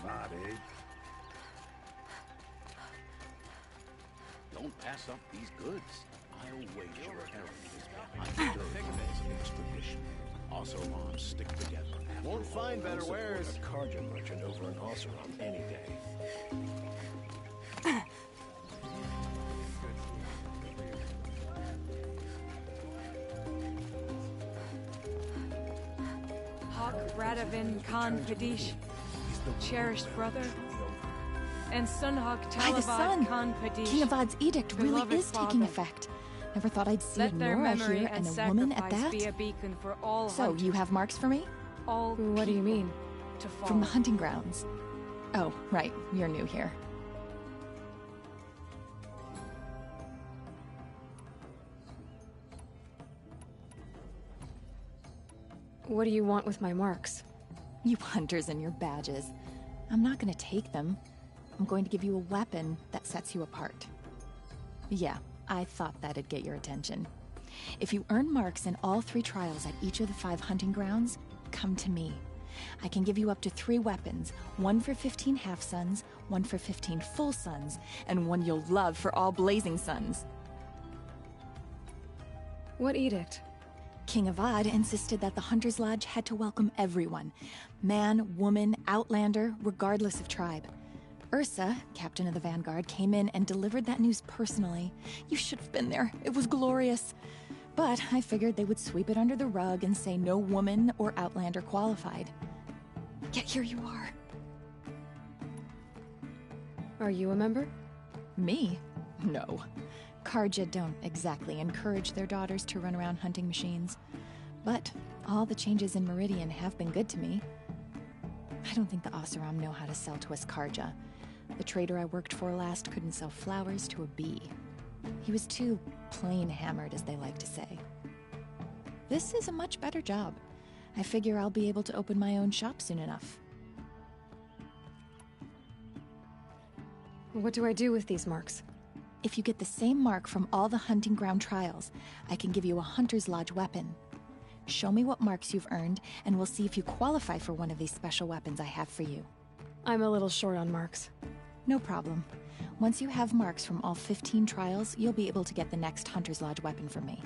Avad, eh? Don't pass up these goods. I'll wager your errand is behind the expedition. Oseram stick together. Won't find better wares. A Karja merchant over in Oseram any day. Hawk Radavin Khan Padish, cherished brother, and Sunhawk By the sun! Talavad Khan Padish. King Avad's edict really beloved is taking father. effect. Never thought I'd see Let their Nora memory here and and a woman at sacrifice that. be a beacon for all So, hunters, you have marks for me? all What do you people mean? to follow. From the hunting grounds. Oh, right, you're new here. What do you want with my marks? You hunters and your badges. I'm not gonna take them. I'm going to give you a weapon that sets you apart. Yeah, I thought that'd get your attention. If you earn marks in all 3 trials at each of the 5 hunting grounds, come to me. I can give you up to 3 weapons, 1 for 15 half-suns, 1 for 15 full suns, and 1 you'll love for all blazing suns. What edict? King Avad insisted that the Hunter's Lodge had to welcome everyone. Man, woman, outlander, regardless of tribe. Ursa, captain of the Vanguard, came in and delivered that news personally. You should have been there. It was glorious. But I figured they would sweep it under the rug and say no woman or outlander qualified. Yet here you are. Are you a member? Me? No. Karja don't exactly encourage their daughters to run around hunting machines. But all the changes in Meridian have been good to me. I don't think the Oseram know how to sell to us Karja. The trader I worked for last couldn't sell flowers to a bee. He was too plain hammered, as they like to say. This is a much better job. I figure I'll be able to open my own shop soon enough. What do I do with these marks? If you get the same mark from all the hunting ground trials, I can give you a Hunter's Lodge weapon. Show me what marks you've earned, and we'll see if you qualify for one of these special weapons I have for you. I'm a little short on marks. No problem. Once you have marks from all 15 trials, you'll be able to get the next Hunter's Lodge weapon from me.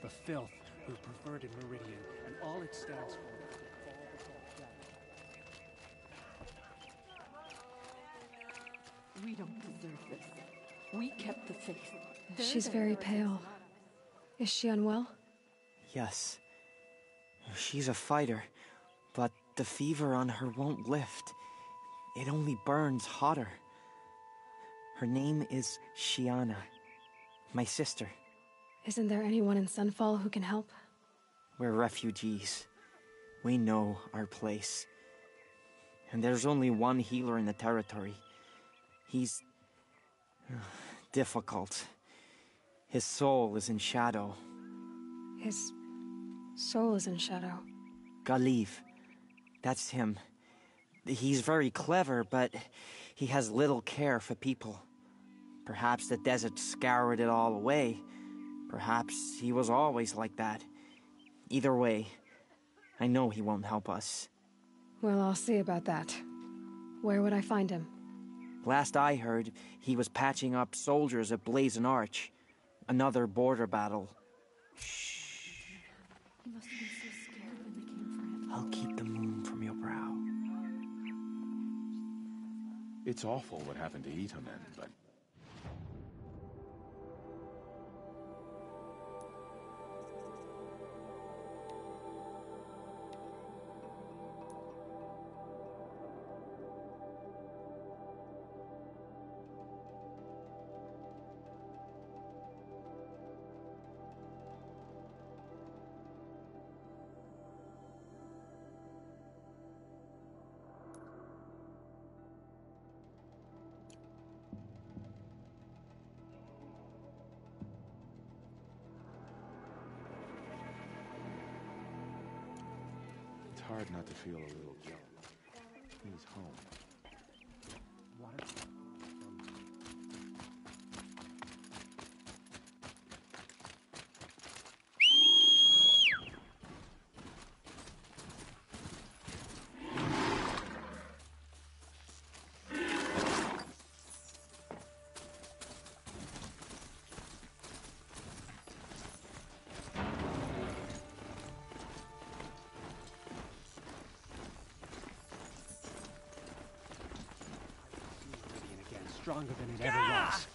The filth who perverted Meridian and all it stands for. We don't deserve this. We kept the faith. She's very pale. Is she unwell? Yes. She's a fighter, but the fever on her won't lift. It only burns hotter. Her name is Shiana, my sister. Isn't there anyone in Sunfall who can help? We're refugees. We know our place. And there's only one healer in the territory. He's difficult. His soul is in shadow. His soul is in shadow. Galiv. That's him. He's very clever, but he has little care for people. Perhaps the desert scoured it all away. Perhaps he was always like that. Either way, I know he won't help us. Well, I'll see about that. Where would I find him? Last I heard, he was patching up soldiers at Blazon Arch. Another border battle. He must have been so scared when they came for him. I'll keep the moon from your brow. It's awful what happened to Itomen, but... It's hard not to feel a little jealous. He's home. Stronger than it ever was.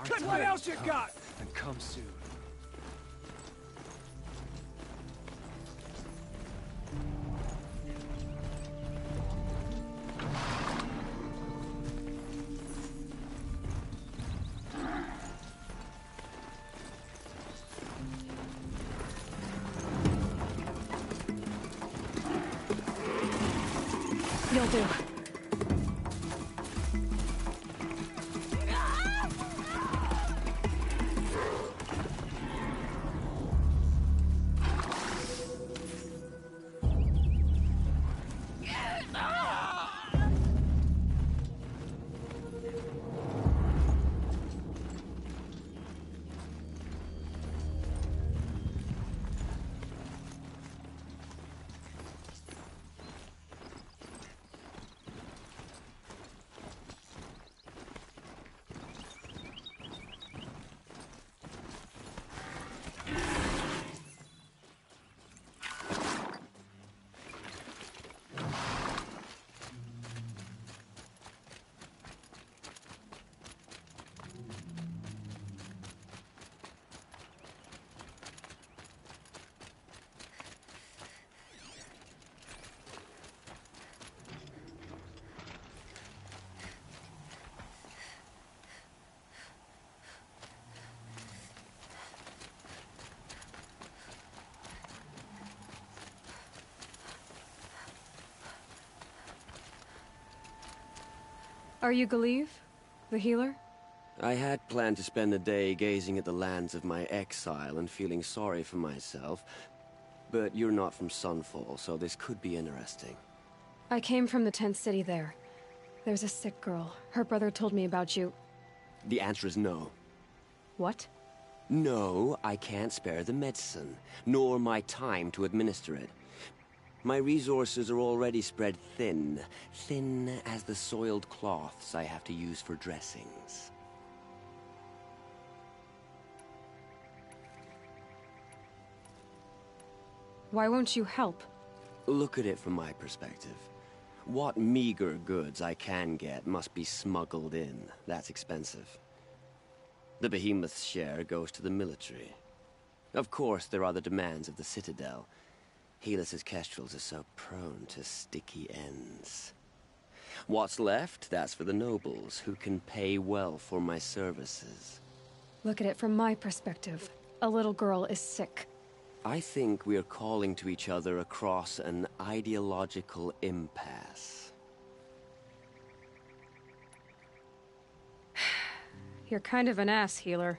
Good, what else you got? And come soon. You'll do. Are you Galiv, the healer? I had planned to spend the day gazing at the lands of my exile and feeling sorry for myself, but you're not from Sunfall, so this could be interesting. I came from the tent city there. There's a sick girl. Her brother told me about you. The answer is no. What? No, I can't spare the medicine, nor my time to administer it. My resources are already spread thin. Thin as the soiled cloths I have to use for dressings. Why won't you help? Look at it from my perspective. What meager goods I can get must be smuggled in. That's expensive. The behemoth's share goes to the military. Of course, there are the demands of the Citadel. Helis's kestrels are so prone to sticky ends. What's left, that's for the nobles, who can pay well for my services. Look at it from my perspective. A little girl is sick. I think we're calling to each other across an ideological impasse. You're kind of an ass, healer.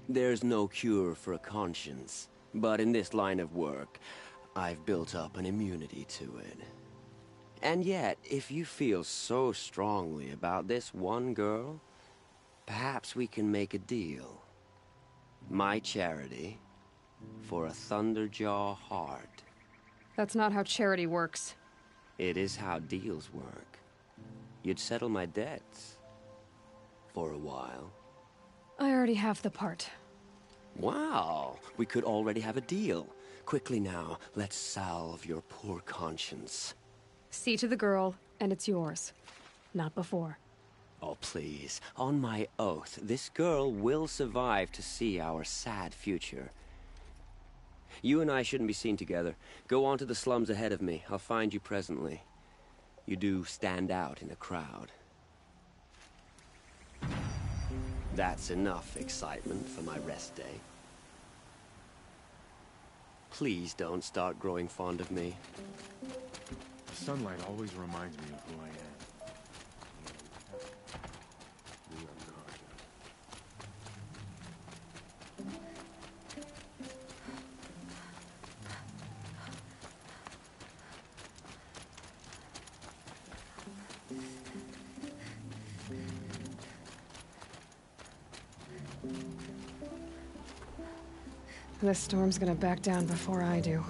There's no cure for a conscience, but in this line of work, I've built up an immunity to it. And yet, if you feel so strongly about this one girl, perhaps we can make a deal. My charity for a Thunderjaw heart. That's not how charity works. It is how deals work. You'd settle my debts. For a while. I already have the part. Wow, we could already have a deal. Quickly now, let's salve your poor conscience. See to the girl, and it's yours. Not before. Oh, please. On my oath, this girl will survive to see our sad future. You and I shouldn't be seen together. Go on to the slums ahead of me. I'll find you presently. You do stand out in a crowd. That's enough excitement for my rest day. Please don't start growing fond of me. The sunlight always reminds me of who I am. This storm's gonna back down before I do.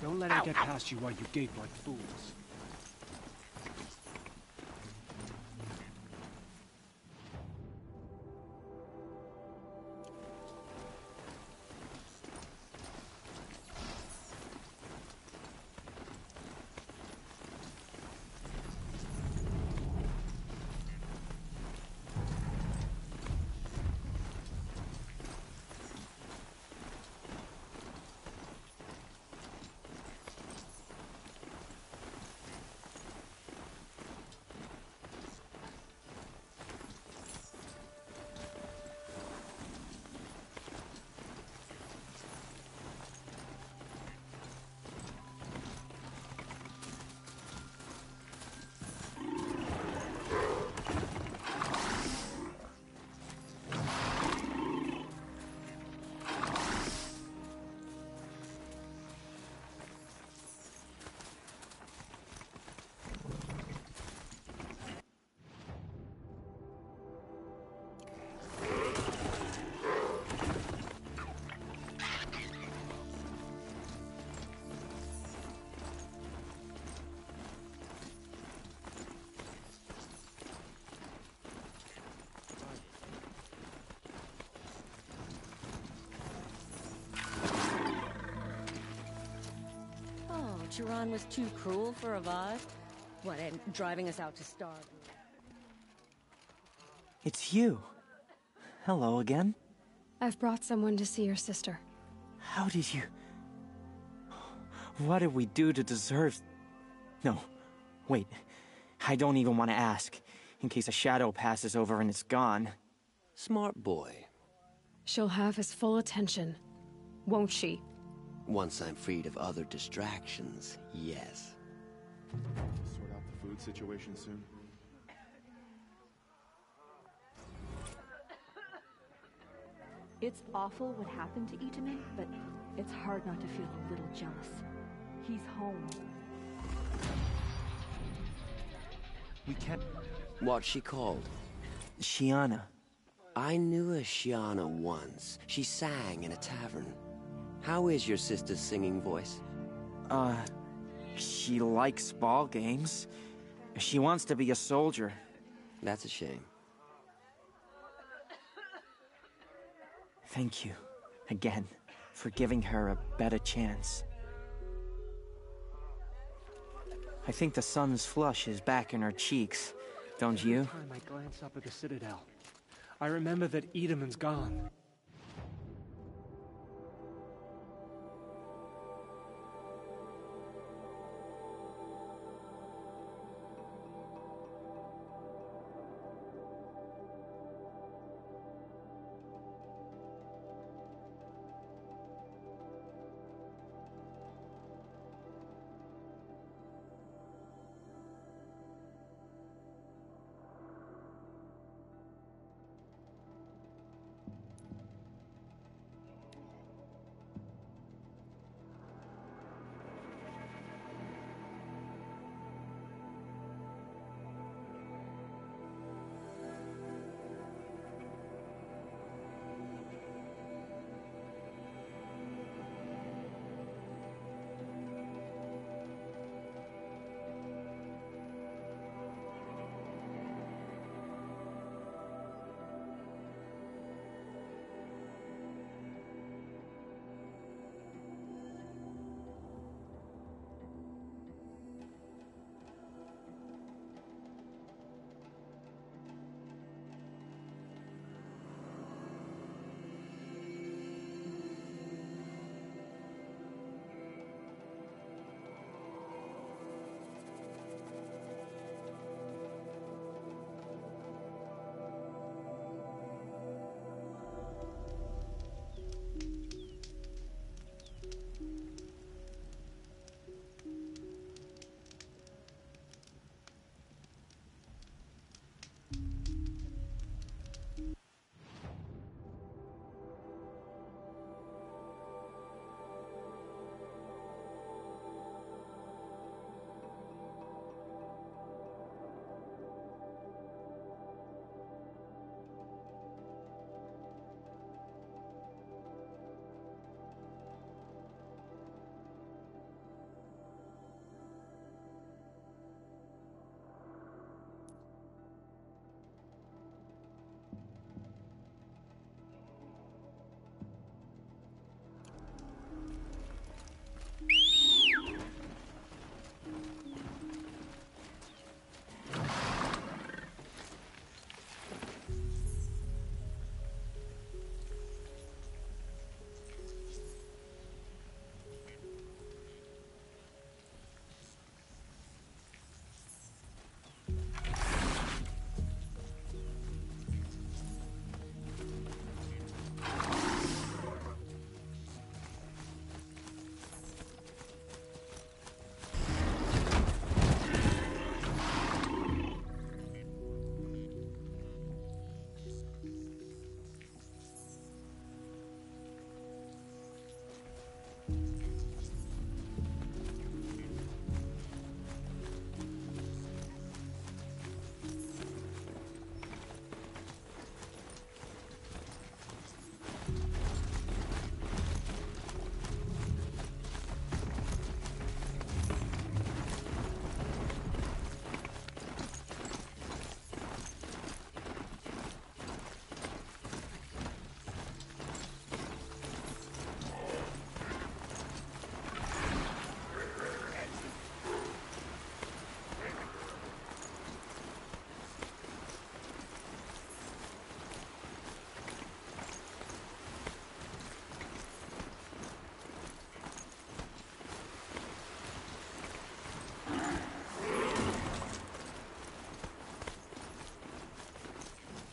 Don't let her get past you while you gape like fools. Chiron was too cruel for Avad? What, and driving us out to starve? It's you. Hello again. I've brought someone to see your sister. How did you... What did we do to deserve... No, wait. I don't even want to ask, in case a shadow passes over and it's gone. Smart boy. She'll have his full attention, won't she? Once I'm freed of other distractions, yes. food situation soon? It's awful what happened to Itaman, but it's hard not to feel a little jealous. He's home. We can't... What's she called? Shiana. I knew a Shiana once. She sang in a tavern. How is your sister's singing voice? She likes ball games. She wants to be a soldier. That's a shame. Thank you, again, for giving her a better chance. I think the sun's flush is back in her cheeks, don't you? Every time I glance up at the Citadel, I remember that Itaman's gone.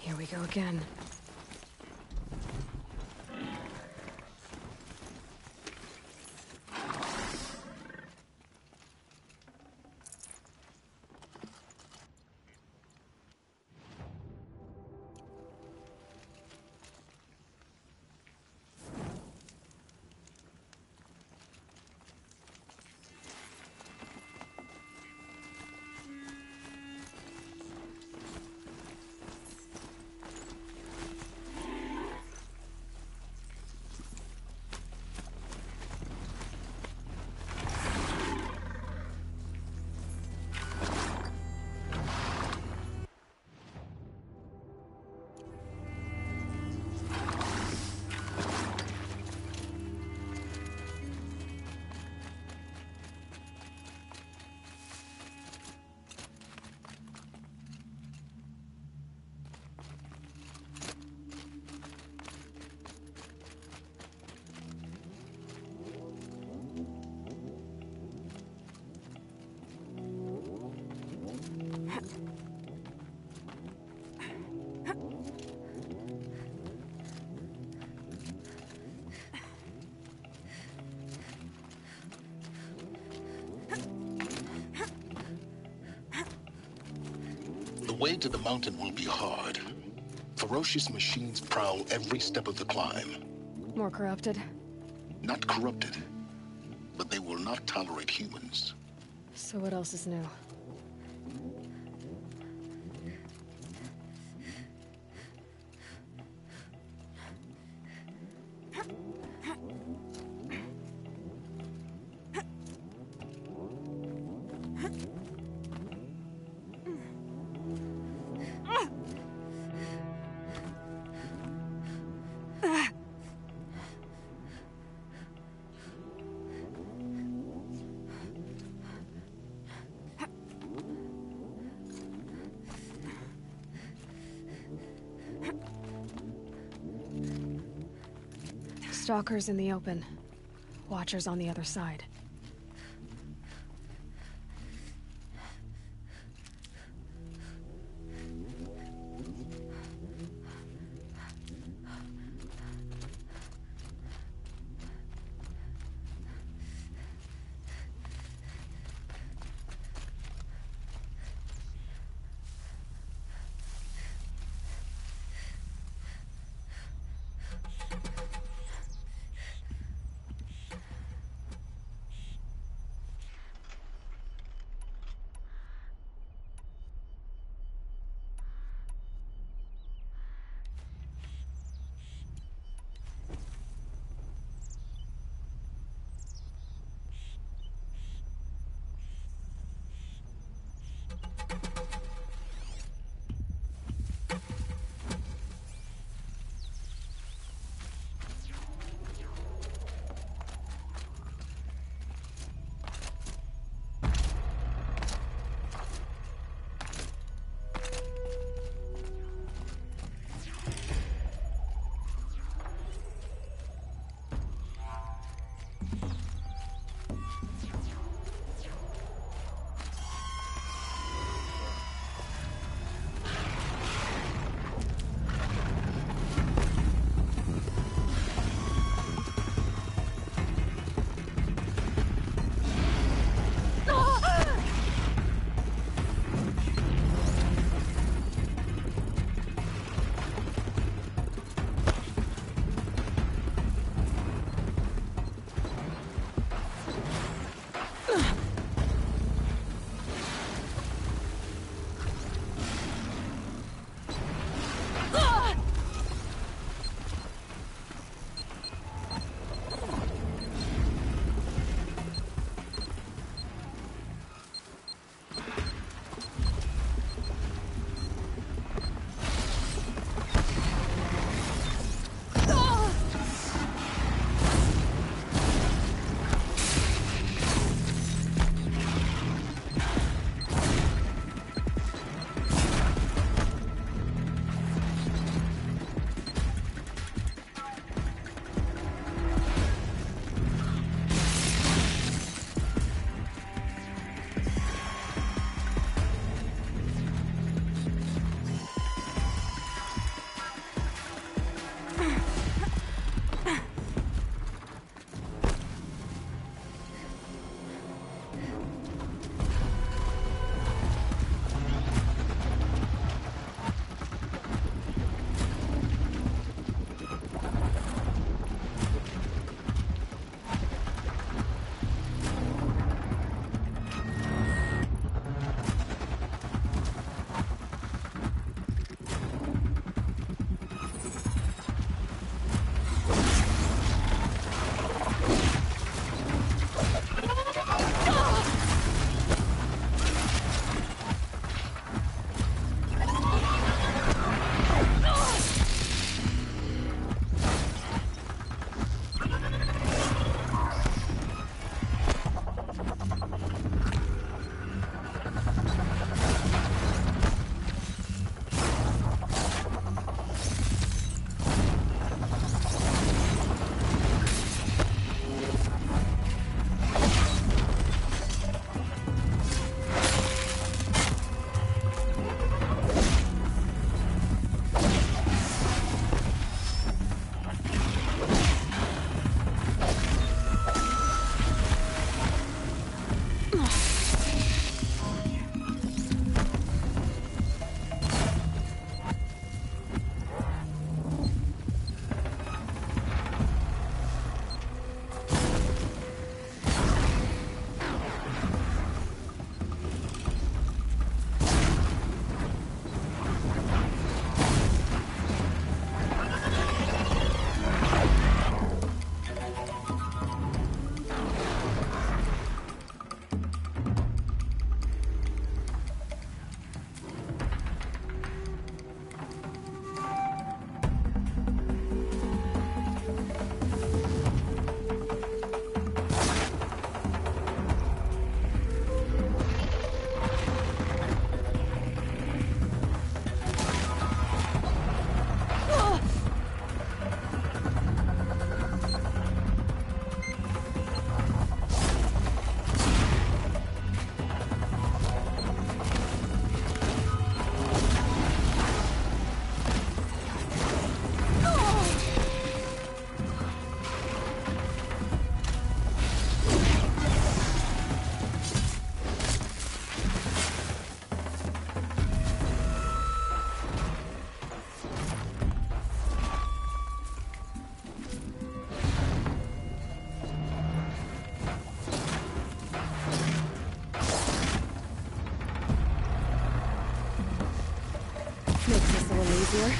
Here we go again. way to the mountain will be hard. Ferocious machines prowl every step of the climb. More corrupted? Not corrupted, but they will not tolerate humans. So what else is new? Stalkers in the open. Watchers on the other side. easier.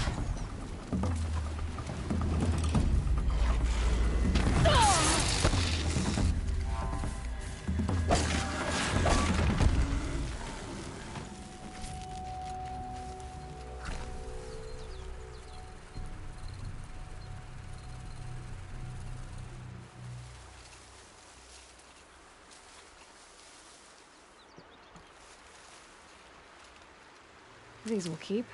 These will keep.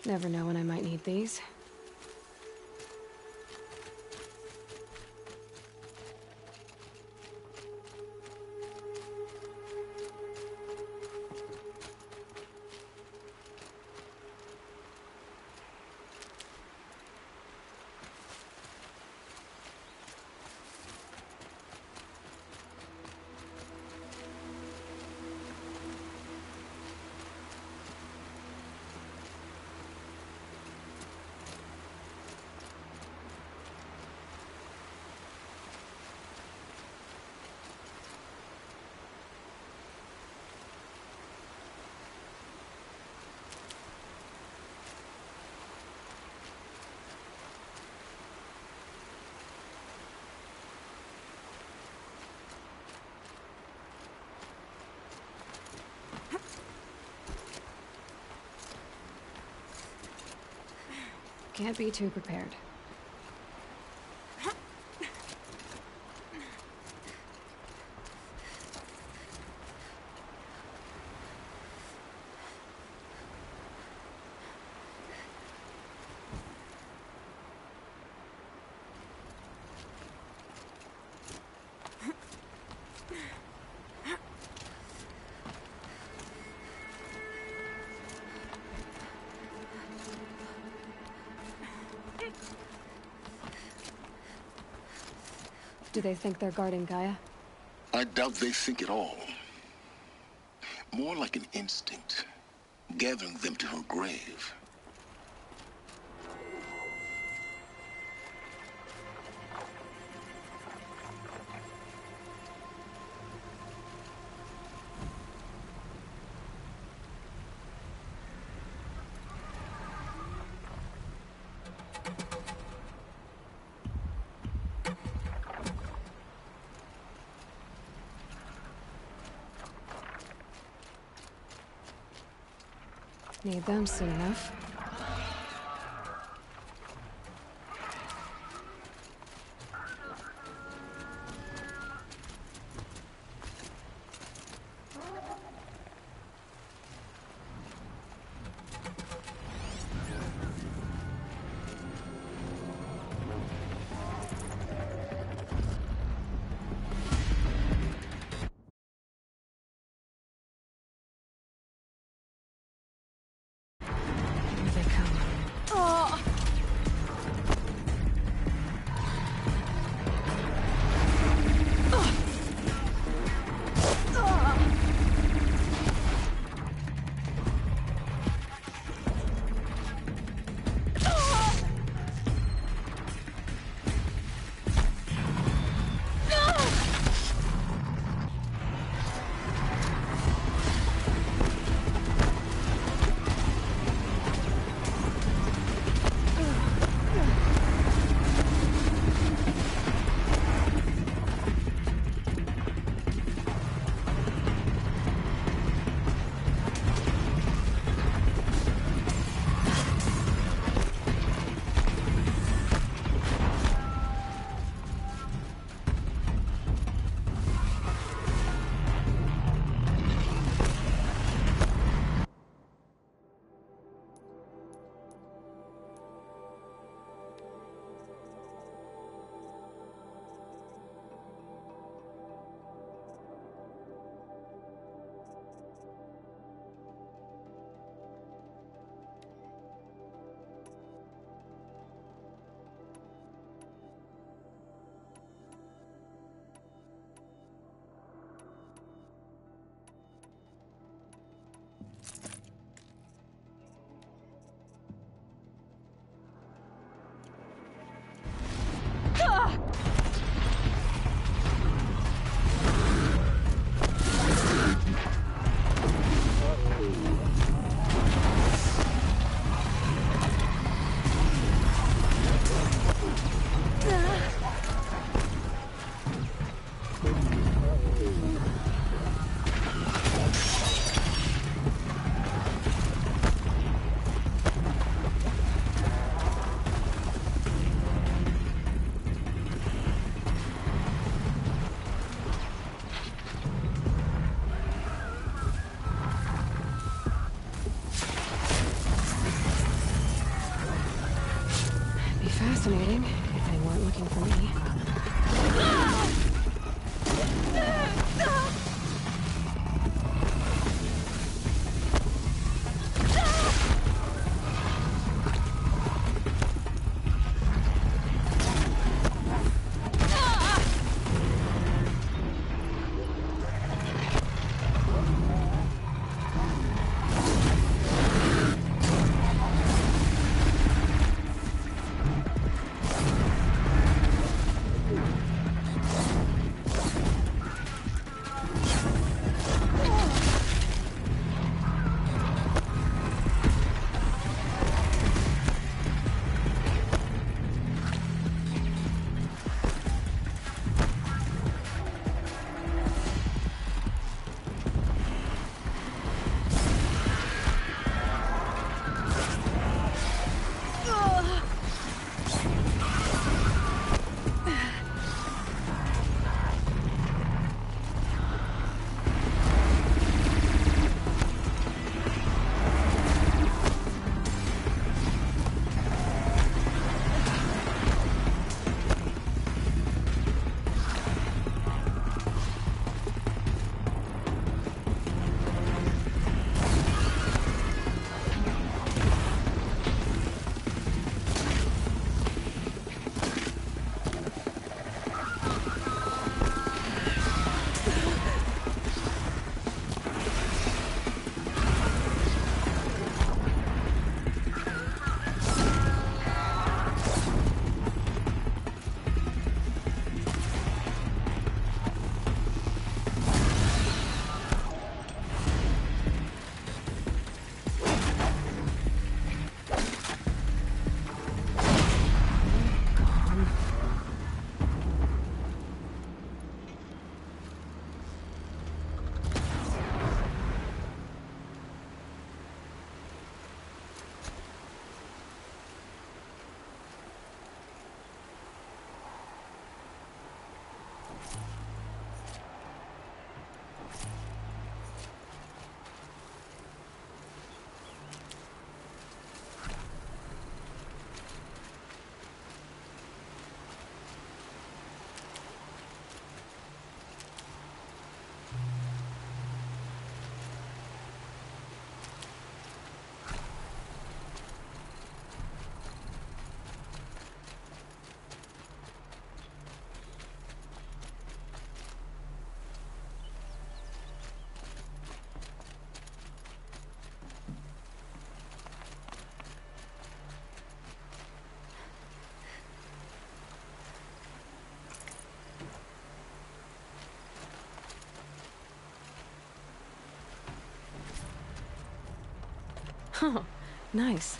Never know when I might need these. Can't be too prepared. Do they think they're guarding Gaia? I doubt they think at all. More like an instinct, gathering them to her grave. Need them soon enough. Oh, nice.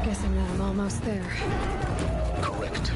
Guessing that I'm almost there. Correct.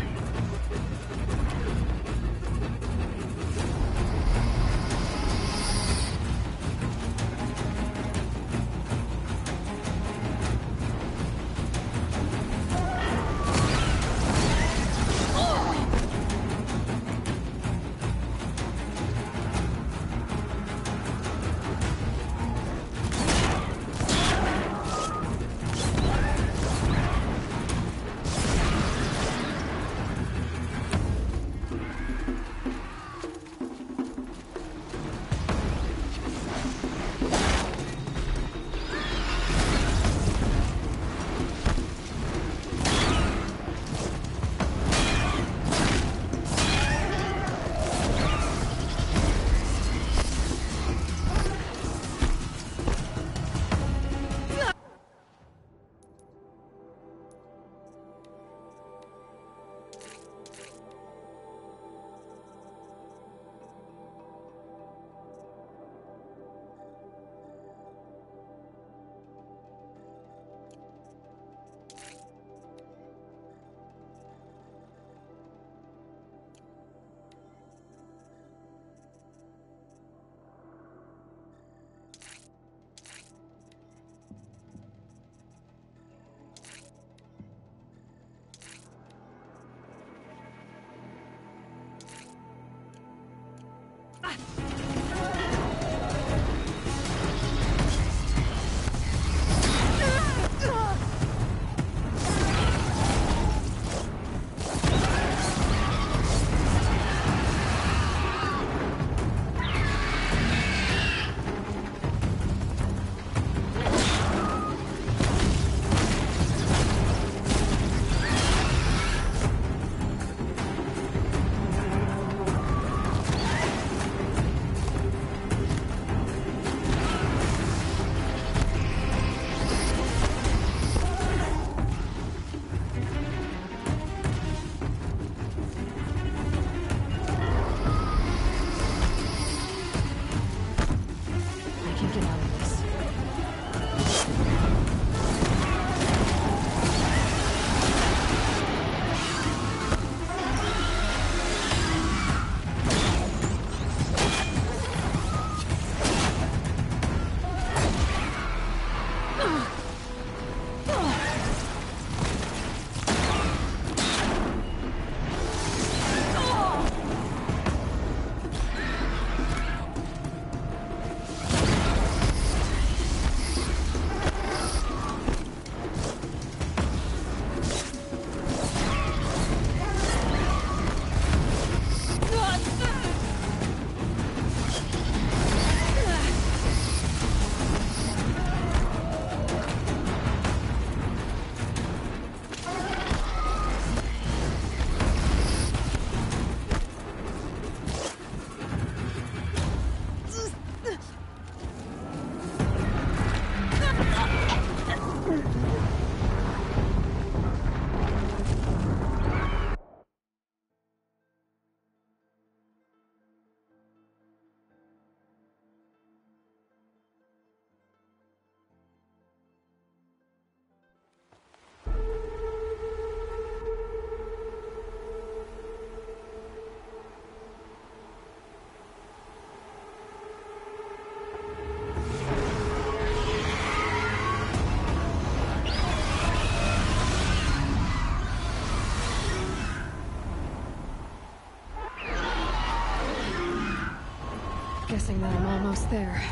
Guessing that I'm almost there.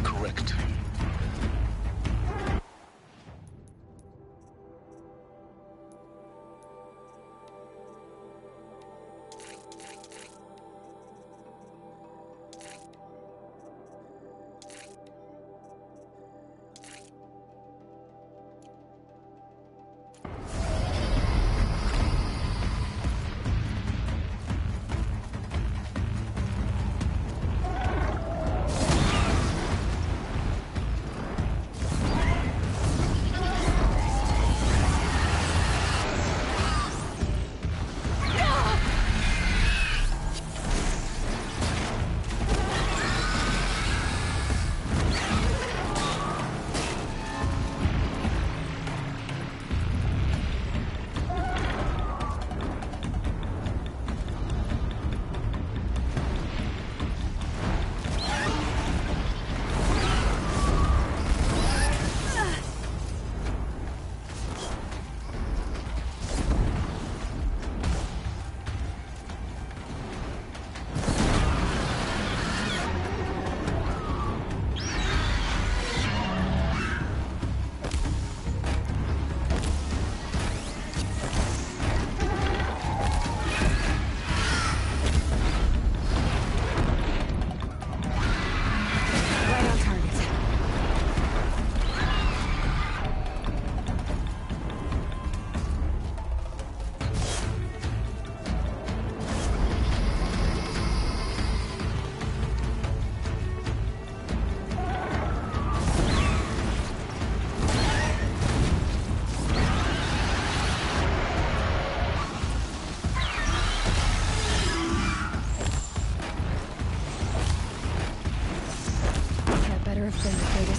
Correct.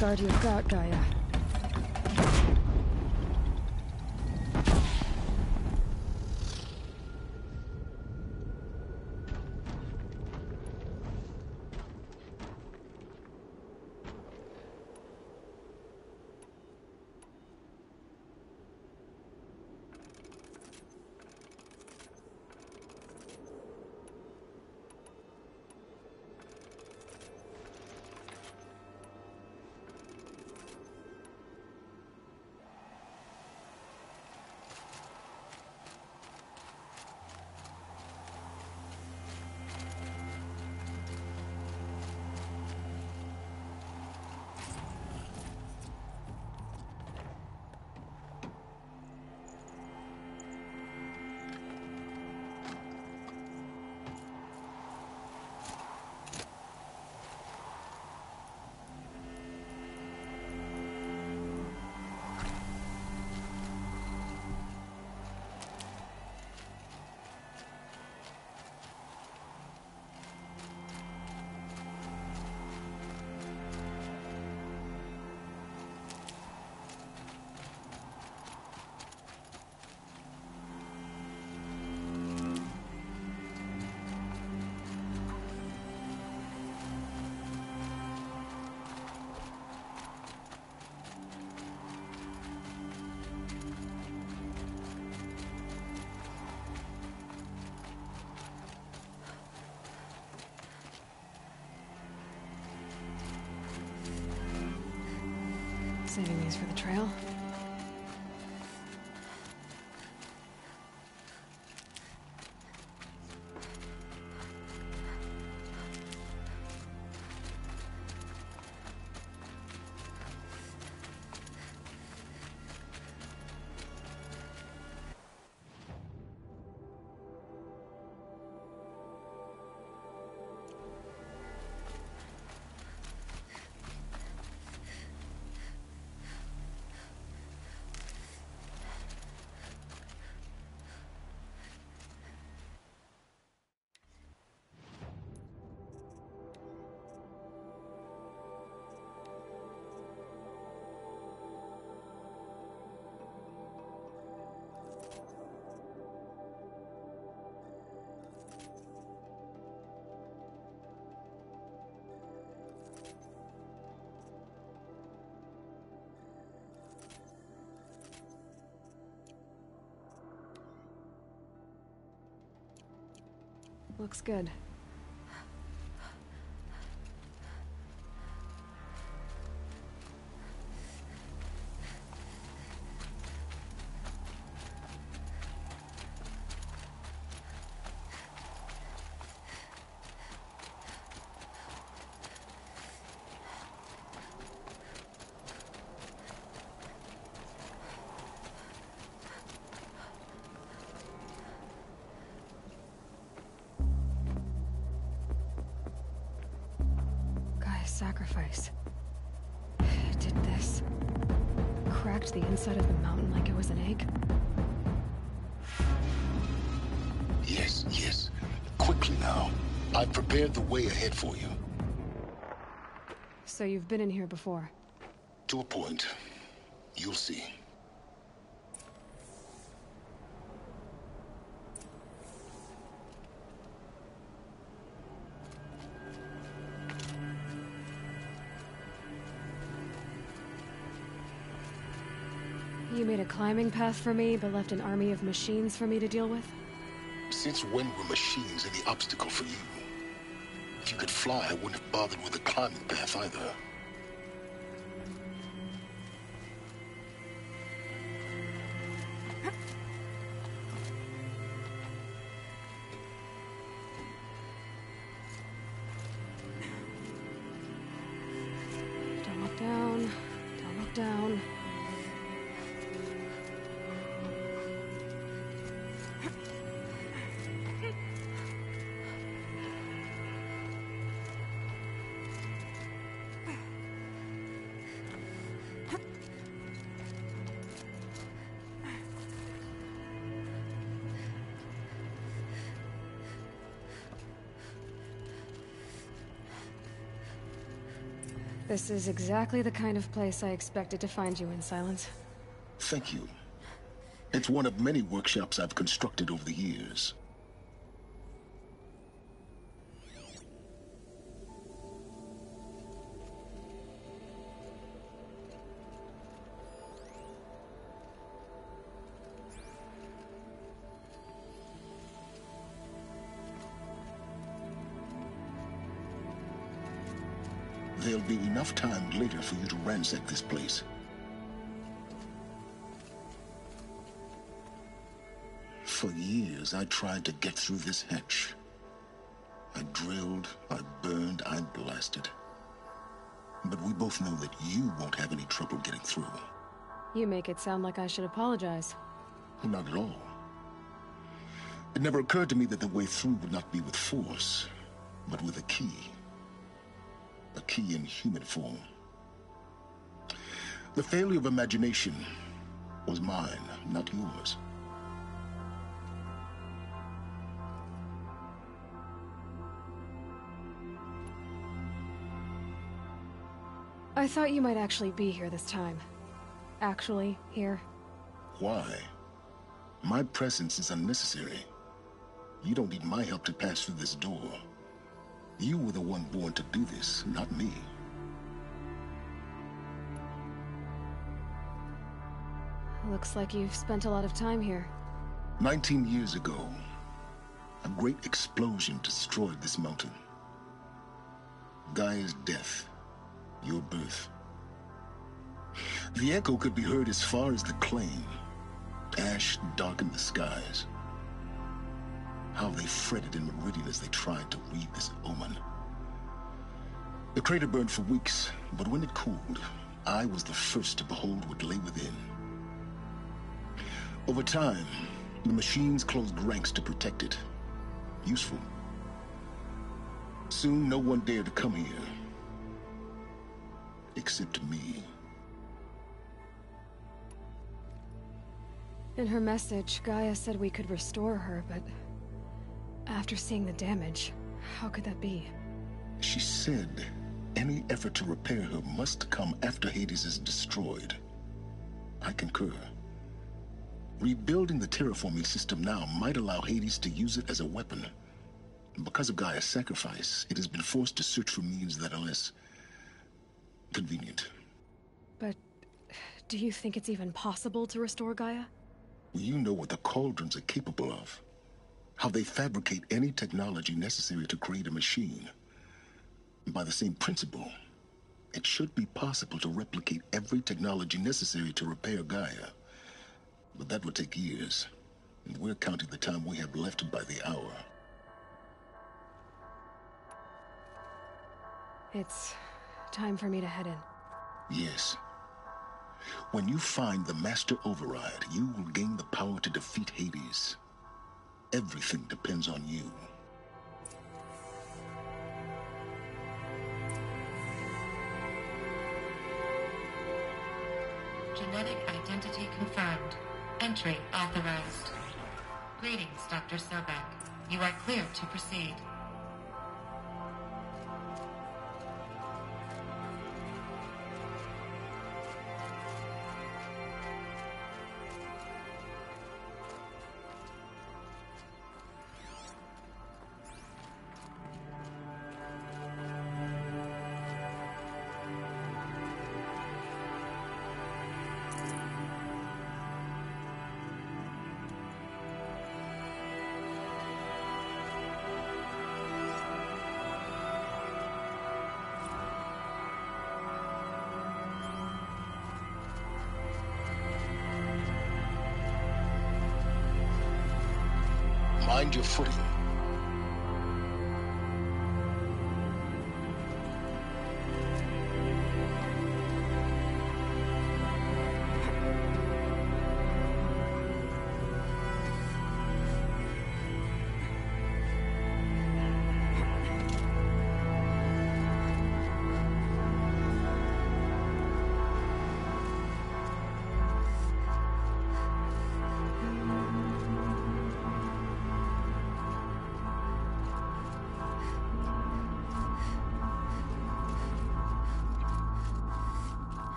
Guard you've got, Gaia. Saving these for the trail. Looks good. sacrifice. It did this. Cracked the inside of the mountain like it was an egg. Yes, yes. Quickly now. I've prepared the way ahead for you. So you've been in here before? To a point. You'll see. You made a climbing path for me, but left an army of machines for me to deal with? Since when were machines any obstacle for you? If you could fly, I wouldn't have bothered with a climbing path either. Don't look down. Don't look down. This is exactly the kind of place I expected to find you in, Silence. Thank you. It's one of many workshops I've constructed over the years. There'll be enough time later for you to ransack this place. For years, I tried to get through this hatch. I drilled, I burned, I blasted. But we both know that you won't have any trouble getting through. You make it sound like I should apologize. Not at all. It never occurred to me that the way through would not be with force, but with a key. A key in human form. The failure of imagination was mine, not yours. I thought you might actually be here this time. Actually, here. Why? My presence is unnecessary. You don't need my help to pass through this door. You were the one born to do this, not me. Looks like you've spent a lot of time here. 19 years ago, a great explosion destroyed this mountain. Gaia's death, your birth. The echo could be heard as far as the claim. Ash darkened the skies. How they fretted in Meridian as they tried to read this omen. The crater burned for weeks, but when it cooled, I was the first to behold what lay within. Over time, the machines closed ranks to protect it. Useful. Soon, no one dared to come here. Except me. In her message, Gaia said we could restore her, but after seeing the damage, how could that be? She said any effort to repair her must come after Hades is destroyed. I concur. Rebuilding the terraforming system now might allow Hades to use it as a weapon. Because of Gaia's sacrifice, it has been forced to search for means that are less convenient. But do you think it's even possible to restore Gaia? You know what the Cauldrons are capable of. How they fabricate any technology necessary to create a machine. By the same principle, it should be possible to replicate every technology necessary to repair Gaia. But that would take years, and we're counting the time we have left by the hour. It's time for me to head in. Yes. When you find the Master Override, you will gain the power to defeat Hades. Everything depends on you. Genetic identity confirmed. Entry authorized. Greetings, Dr. Sobek. You are clear to proceed. Mind your footing.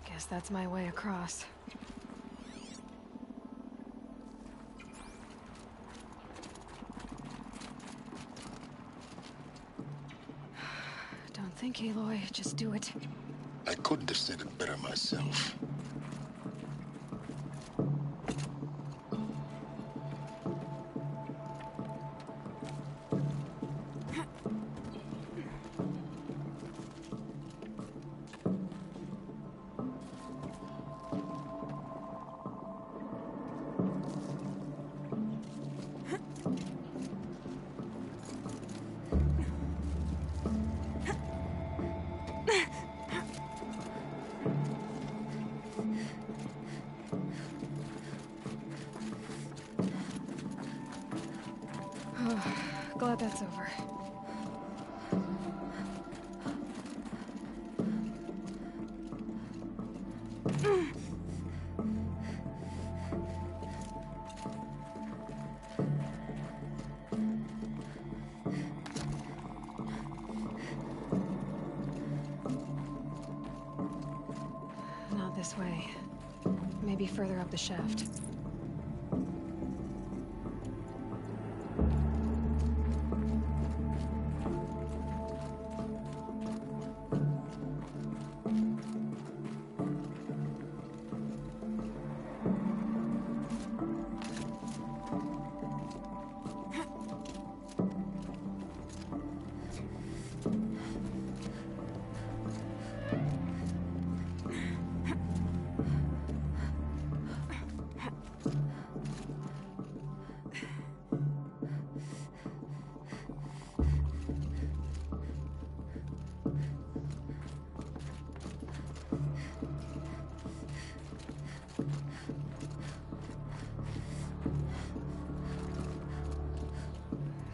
Guess that's my way across. Don't think, Aloy. Just do it. I couldn't have said it better myself. Glad that's over. Not this way. Maybe further up the shaft.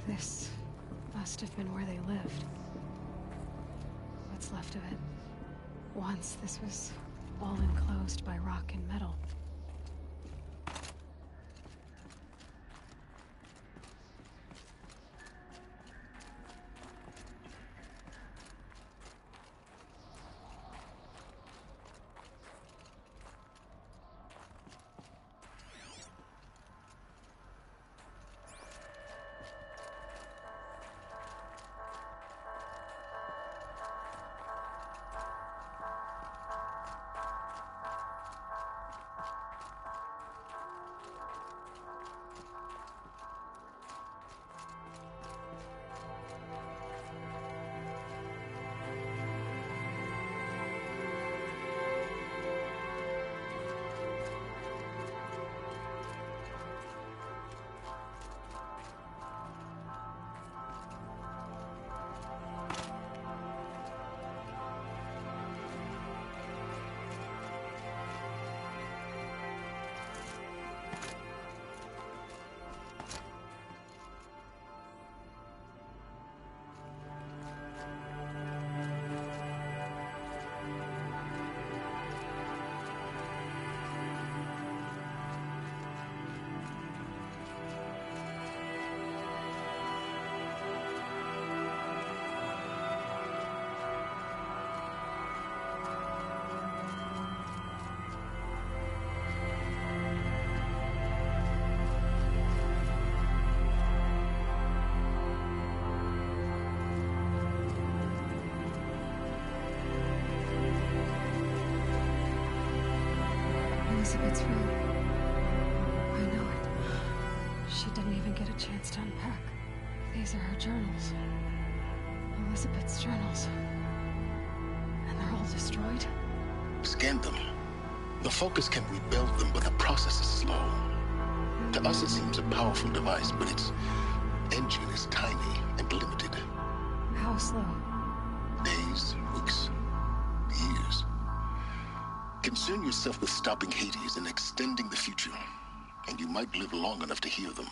This must have been where they lived. What's left of it. Once this was all enclosed by rock and metal. Elizabeth's room. I know it. She didn't even get a chance to unpack. These are her journals. Elizabeth's journals. And they're all destroyed? Scan them. The Focus can rebuild them, but the process is slow. To us it seems a powerful device, but its engine is tiny and limited. How slow? Days, weeks, years. Concern yourself with stopping Hades and extending the future, and you might live long enough to hear them.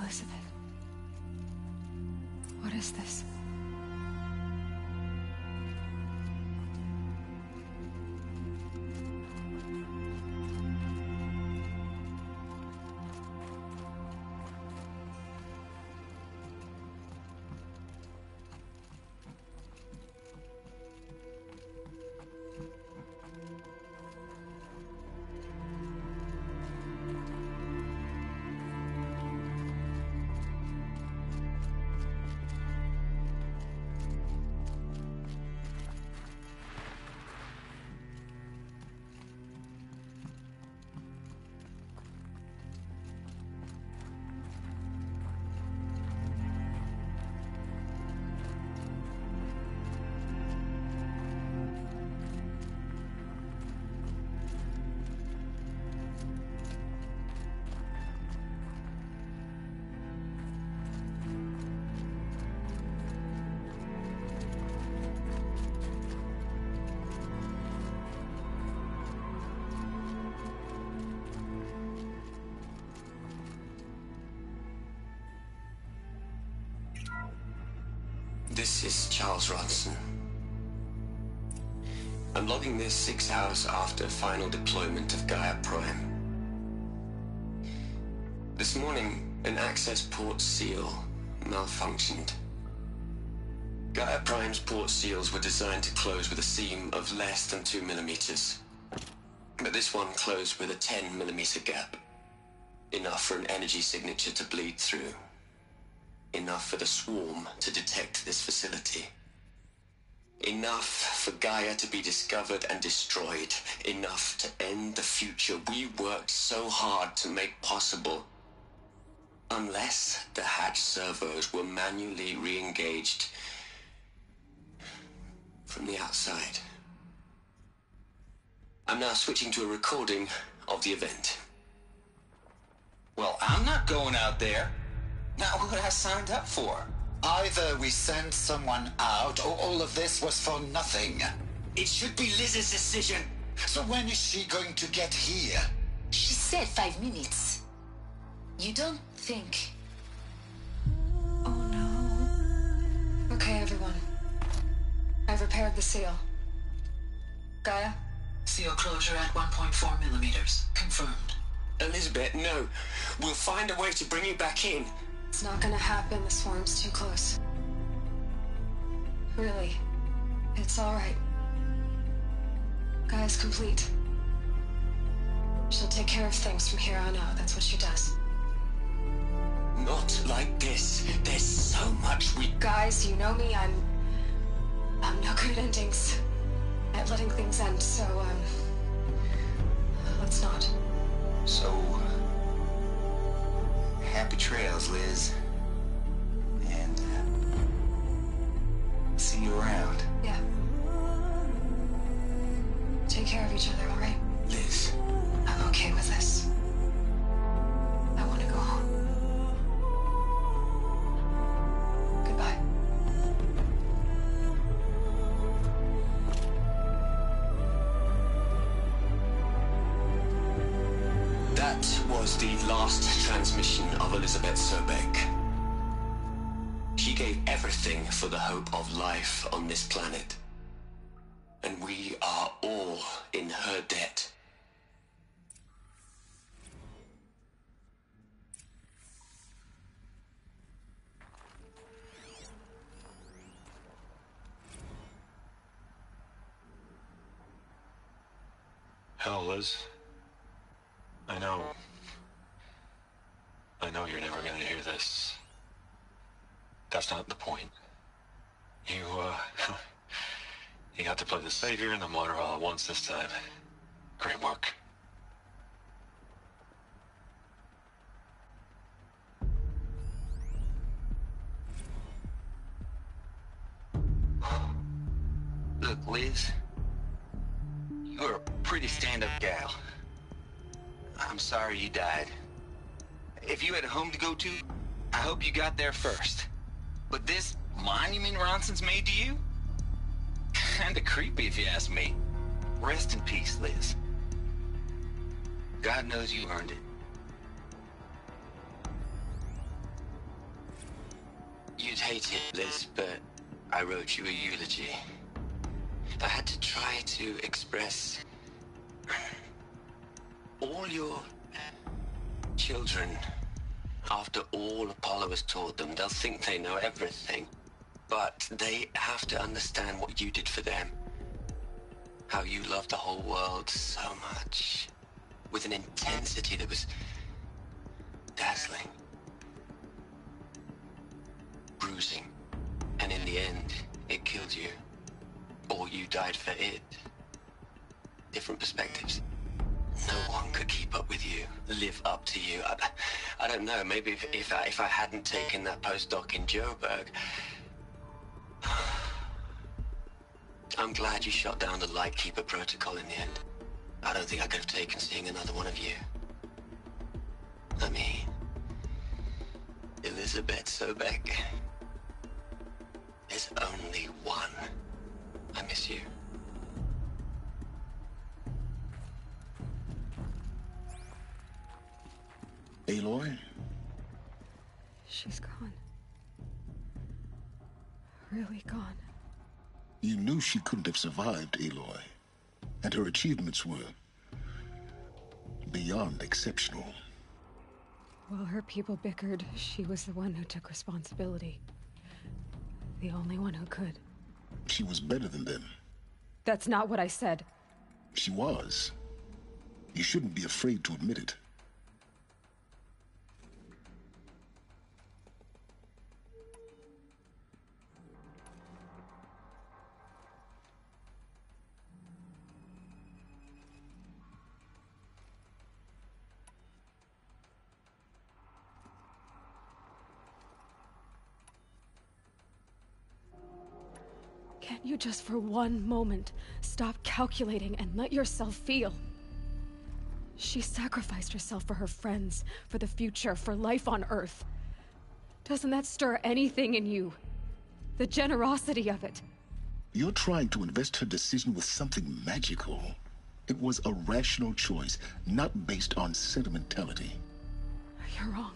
Elizabeth. What is this? This is Charles Ronson. I'm logging this 6 hours after final deployment of Gaia Prime. This morning, an access port seal malfunctioned. Gaia Prime's port seals were designed to close with a seam of less than 2 millimeters. But this one closed with a 10 millimeter gap. Enough for an energy signature to bleed through. Enough for the swarm to detect this facility. Enough for Gaia to be discovered and destroyed. Enough to end the future we worked so hard to make possible. Unless the hatch servos were manually re-engaged from the outside. I'm now switching to a recording of the event. Well, I'm not going out there. Not what I signed up for. Either we send someone out, or all of this was for nothing. It should be Liz's decision. So when is she going to get here? She said 5 minutes. You don't think... Oh no. Okay, everyone. I've repaired the seal. Gaia? Seal closure at 1.4 millimeters. Confirmed. Elizabeth, no. We'll find a way to bring you back in. It's not gonna happen. The swarm's too close. Really. It's alright. Gaia's complete. She'll take care of things from here on out. That's what she does. Not like this. There's so much we... Guys, you know me. I'm no good at endings. At letting things end, so, let's not. So... happy trails, Liz. And, see you around. Yeah. Take care of each other, alright? Liz. I'm okay with this. was the last transmission of Elizabeth Sobek. She gave everything for the hope of life on this planet. And we are all in her debt. Hell, Liz. I know you're never gonna hear this. That's not the point. You got to play the savior and the martyr all at once this time. Great work. Look, Liz. You're a pretty stand-up gal. I'm sorry you died. If you had a home to go to, I hope you got there first. But this monument Ronson's made to you? Kinda creepy if you ask me. Rest in peace, Liz. God knows you earned it. You'd hate it, Liz, but I wrote you a eulogy. I had to try to express all your children. After all Apollo has taught them, they'll think they know everything. But they have to understand what you did for them. How you loved the whole world so much. With an intensity that was dazzling. Bruising. And in the end, it killed you. Or you died for it. Different perspectives. No one could keep up with you, live up to you. I don't know, maybe if I hadn't taken that postdoc in Joburg. I'm glad you shot down the Lightkeeper protocol in the end. I don't think I could have taken seeing another one of you. I mean, Elizabeth Sobek. There's only one. I miss you. Aloy? She's gone. Really gone. You knew she couldn't have survived, Aloy. And her achievements were beyond exceptional. While her people bickered, she was the one who took responsibility. The only one who could. She was better than them. That's not what I said. She was. You shouldn't be afraid to admit it. Can't you just for one moment stop calculating and let yourself feel? She sacrificed herself for her friends, for the future, for life on Earth. Doesn't that stir anything in you? The generosity of it. You're trying to invest her decision with something magical. It was a rational choice, not based on sentimentality. You're wrong.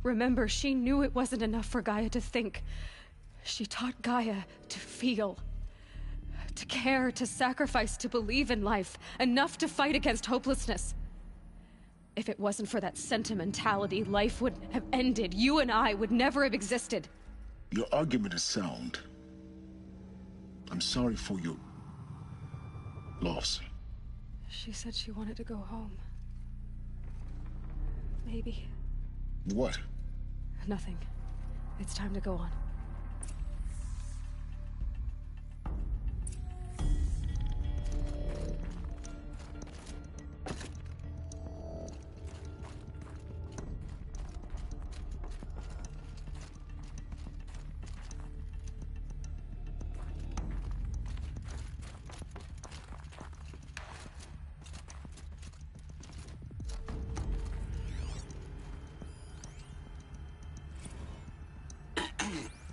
Remember, she knew it wasn't enough for Gaia to think. She taught Gaia to feel, to care, to sacrifice, to believe in life, enough to fight against hopelessness. If it wasn't for that sentimentality, life would have ended. You and I would never have existed. Your argument is sound. I'm sorry for your loss. She said she wanted to go home. Maybe. What? Nothing. It's time to go on.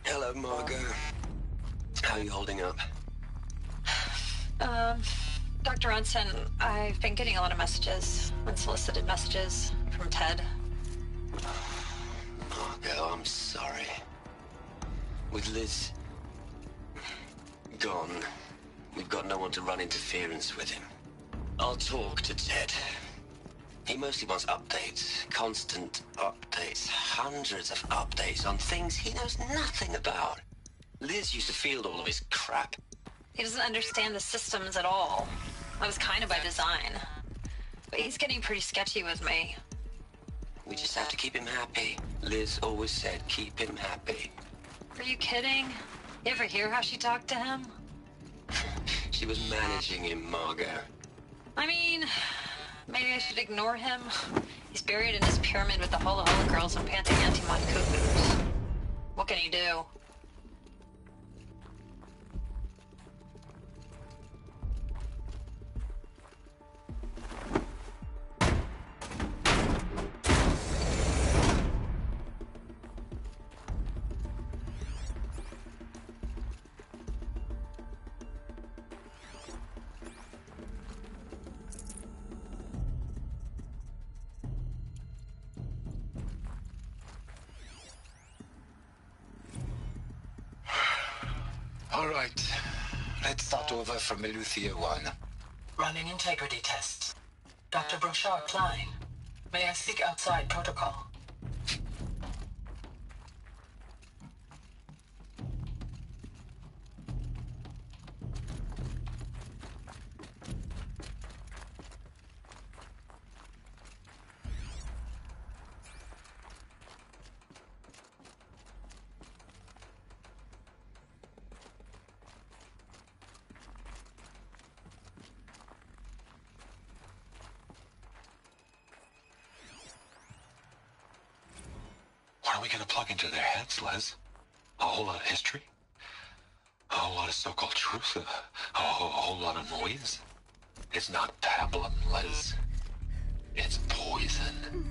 Hello, Margot. How are you holding up? Dr. Unson, I've been getting a lot of messages, unsolicited messages, from Ted. Margot, I'm sorry. With Liz gone, we've got no one to run interference with him. I'll talk to Ted. He mostly wants updates, constant updates, hundreds of updates on things he knows nothing about. Liz used to field all of his crap. He doesn't understand the systems at all. That was kind of by design. But he's getting pretty sketchy with me. We just have to keep him happy. Liz always said keep him happy. Are you kidding? You ever hear how she talked to him? She was managing him, Margot. I mean, maybe I should ignore him. He's buried in his pyramid with the Hola Hola girls and panting anti-mod cuckoos. What can he do? All right. Let's start over from Eleuthia 1. Running integrity tests. Dr. Brochard Klein, may I speak outside protocol? What are we gonna plug into their heads, Les? A whole lot of history? A whole lot of so-called truth? A whole lot of noise? It's not pablum, Les. It's poison.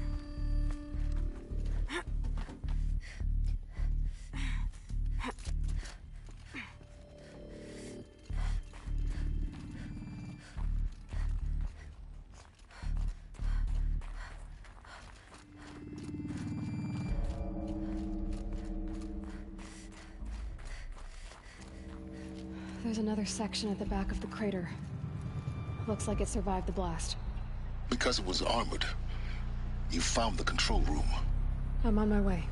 There's another section at the back of the crater. Looks like it survived the blast. Because it was armored. You found the control room. I'm on my way.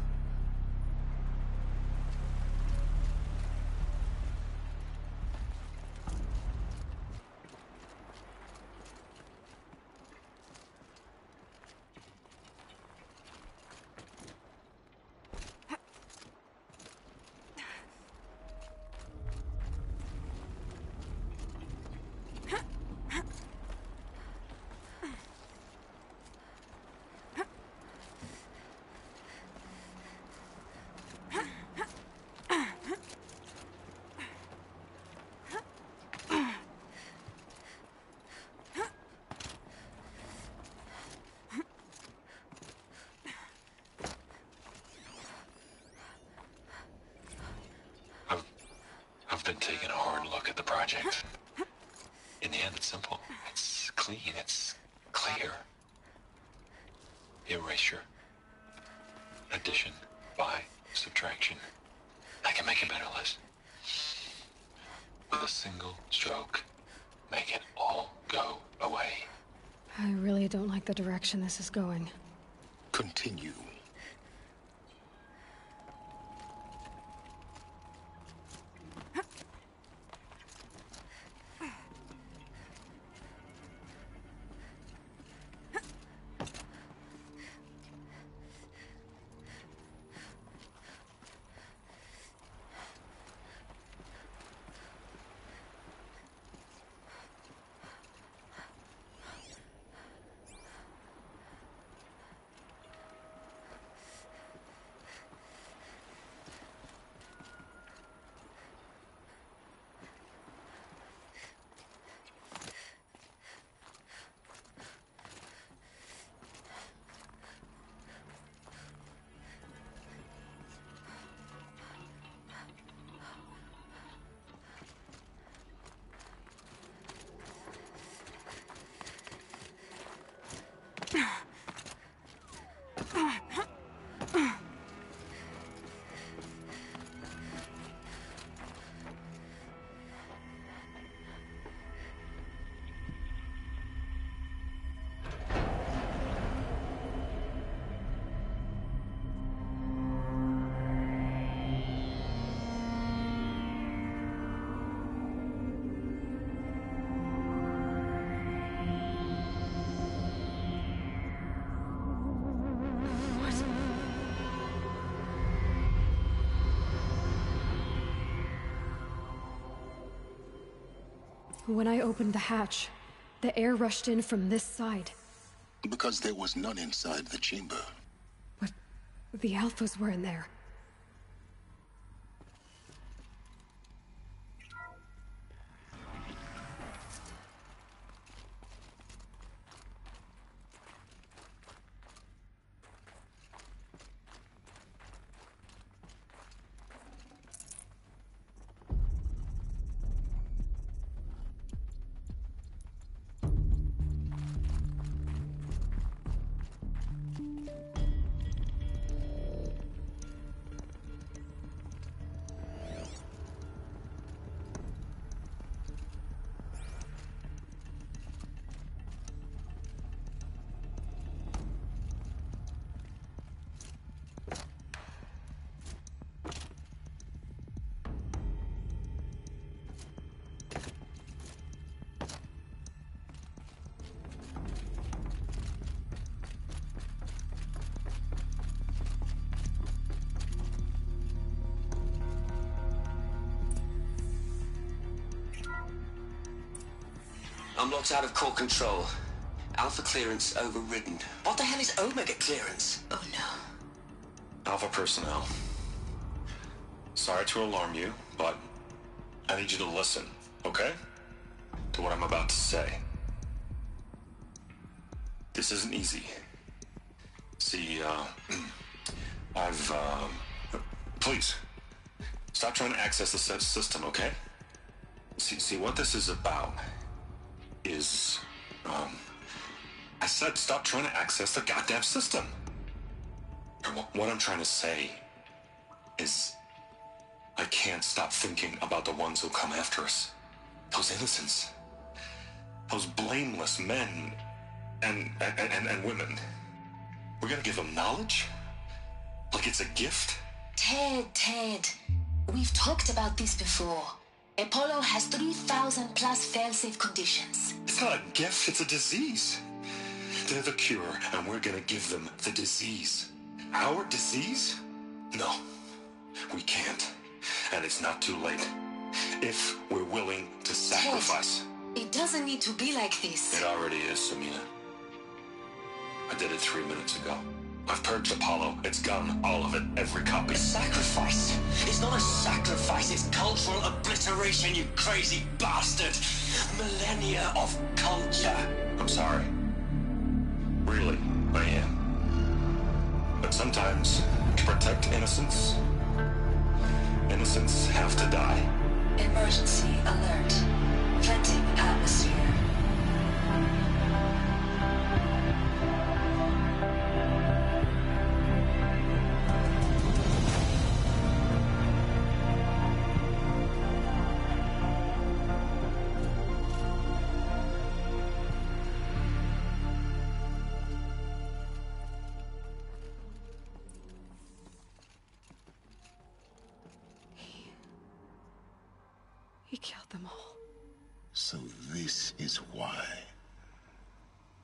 I've been taking a hard look at the project. In the end, it's simple. It's clean. It's clear. Erasure. Addition. By. Subtraction. I can make it better, Liz. With a single stroke, make it all go away. I really don't like the direction this is going. Continue. When I opened the hatch, the air rushed in from this side. Because there was none inside the chamber. But the Alphas were in there. I'm locked out of core control. Alpha clearance overridden. What the hell is Omega clearance? Oh no. Alpha personnel. Sorry to alarm you, but I need you to listen, okay? To what I'm about to say. This isn't easy. See, please, stop trying to access the system, okay? See, what this is about is, I said stop trying to access the goddamn system. What I'm trying to say is I can't stop thinking about the ones who come after us. Those innocents. Those blameless men and women. We're gonna give them knowledge? Like it's a gift? Ted. We've talked about this before. Apollo has 3,000 plus fail-safe conditions. It's not a gift, it's a disease. They're the cure, and we're gonna give them the disease. Our disease? No, we can't. And it's not too late. If we're willing to sacrifice. Ted, it doesn't need to be like this. It already is, Samina. I did it 3 minutes ago. I've purged Apollo. It's gone. All of it. Every copy. Sacrifice? It's not a sacrifice. It's cultural obliteration, you crazy bastard. Millennia of culture. I'm sorry. Really, I am. But sometimes, to protect innocence, innocents have to die. Emergency alert. Venting atmosphere. He killed them all. So this is why.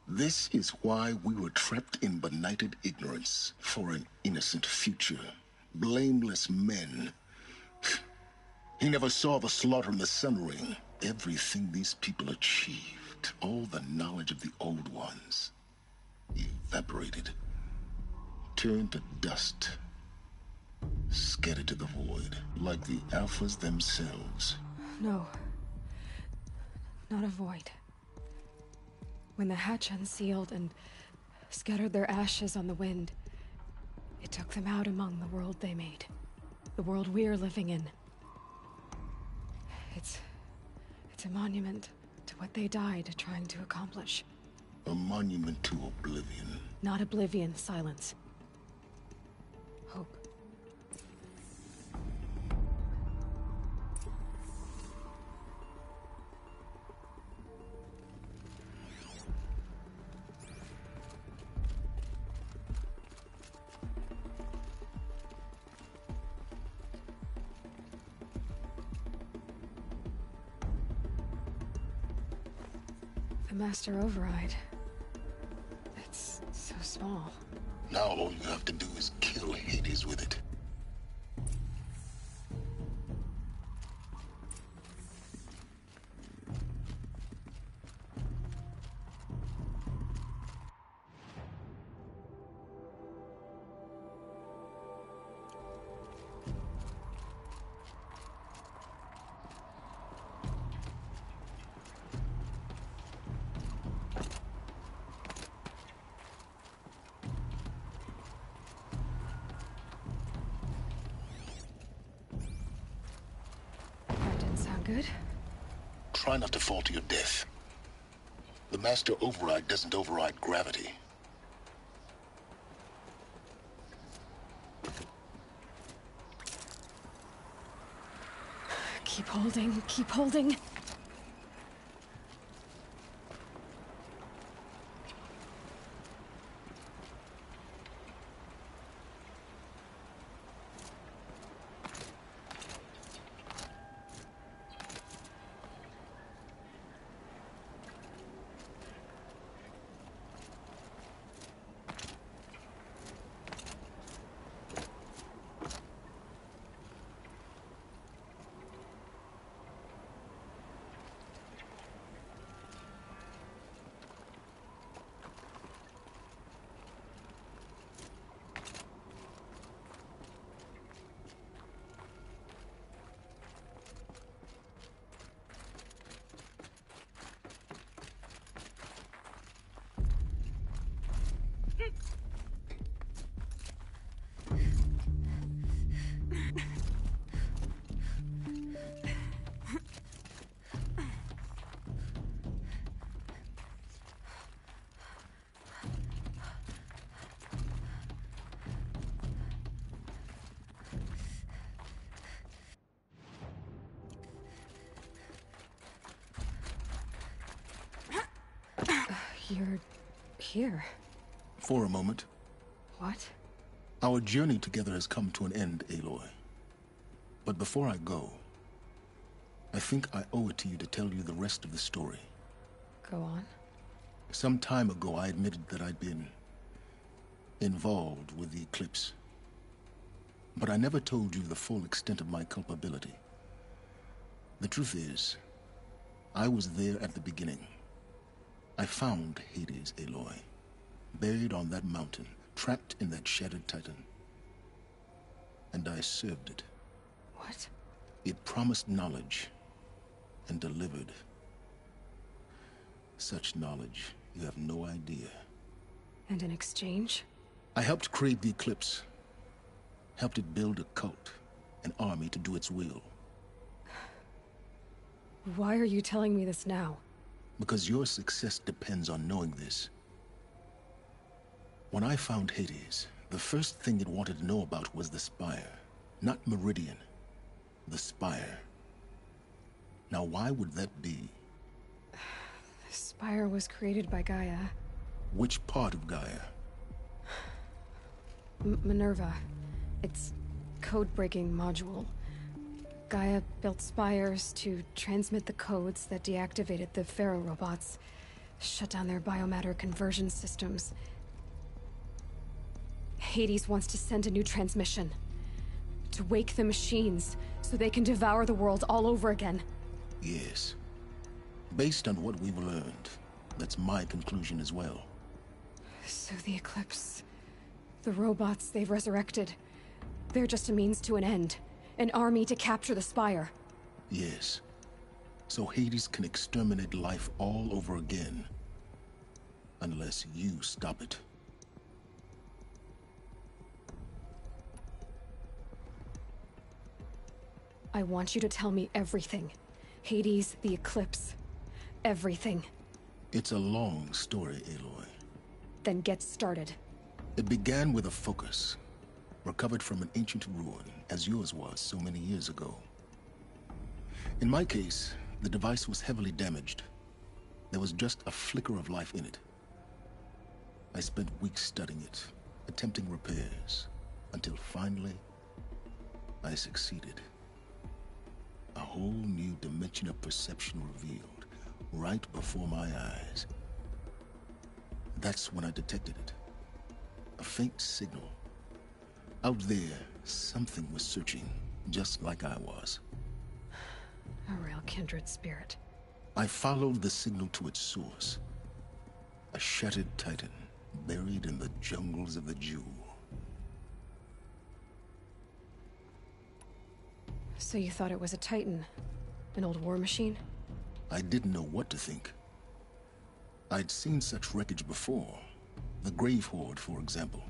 This is why we were trapped in benighted ignorance for an innocent future. Blameless men. He never saw the slaughter in the Sun Ring. Everything these people achieved, all the knowledge of the old ones, evaporated, turned to dust, scattered to the void, like the Alphas themselves. No. Not a void. When the hatch unsealed and scattered their ashes on the wind, it took them out among the world they made. The world we're living in. It's a monument to what they died trying to accomplish. A monument to oblivion. Not oblivion, silence. Hope. The Master Override. It's so small. Now all you have to do is kill Hades with it. Sound good? Try not to fall to your death. The master override doesn't override gravity. Keep holding, keep holding. You're here. For a moment. What? Our journey together has come to an end, Aloy. But before I go, I think I owe it to you to tell you the rest of the story. Go on. Some time ago, I admitted that I'd been involved with the eclipse. But I never told you the full extent of my culpability. The truth is, I was there at the beginning. I found Hades, Aloy, buried on that mountain, trapped in that shattered titan. And I served it. What? It promised knowledge and delivered. Such knowledge, you have no idea. And in exchange? I helped create the eclipse. Helped it build a cult, an army to do its will. Why are you telling me this now? Because your success depends on knowing this. When I found Hades, the first thing it wanted to know about was the Spire. Not Meridian. The Spire. Now why would that be? The Spire was created by Gaia. Which part of Gaia? Minerva. It's code-breaking module. Gaia built spires to transmit the codes that deactivated the Pharaoh robots, shut down their biomatter conversion systems. Hades wants to send a new transmission. To wake the machines, so they can devour the world all over again. Yes. Based on what we've learned, that's my conclusion as well. So the Eclipse... the robots they've resurrected... they're just a means to an end. An army to capture the Spire. Yes. So Hades can exterminate life all over again. Unless you stop it. I want you to tell me everything. Hades, the Eclipse. Everything. It's a long story, Aloy. Then get started. It began with a focus. Recovered from an ancient ruin, as yours was so many years ago. In my case, the device was heavily damaged. There was just a flicker of life in it. I spent weeks studying it, attempting repairs, until finally, I succeeded. A whole new dimension of perception revealed, right before my eyes. That's when I detected it. A faint signal. Out there, something was searching, just like I was. A real kindred spirit. I followed the signal to its source. A shattered titan, buried in the jungles of the Jewel. So you thought it was a titan? An old war machine? I didn't know what to think. I'd seen such wreckage before. The Grave Horde, for example.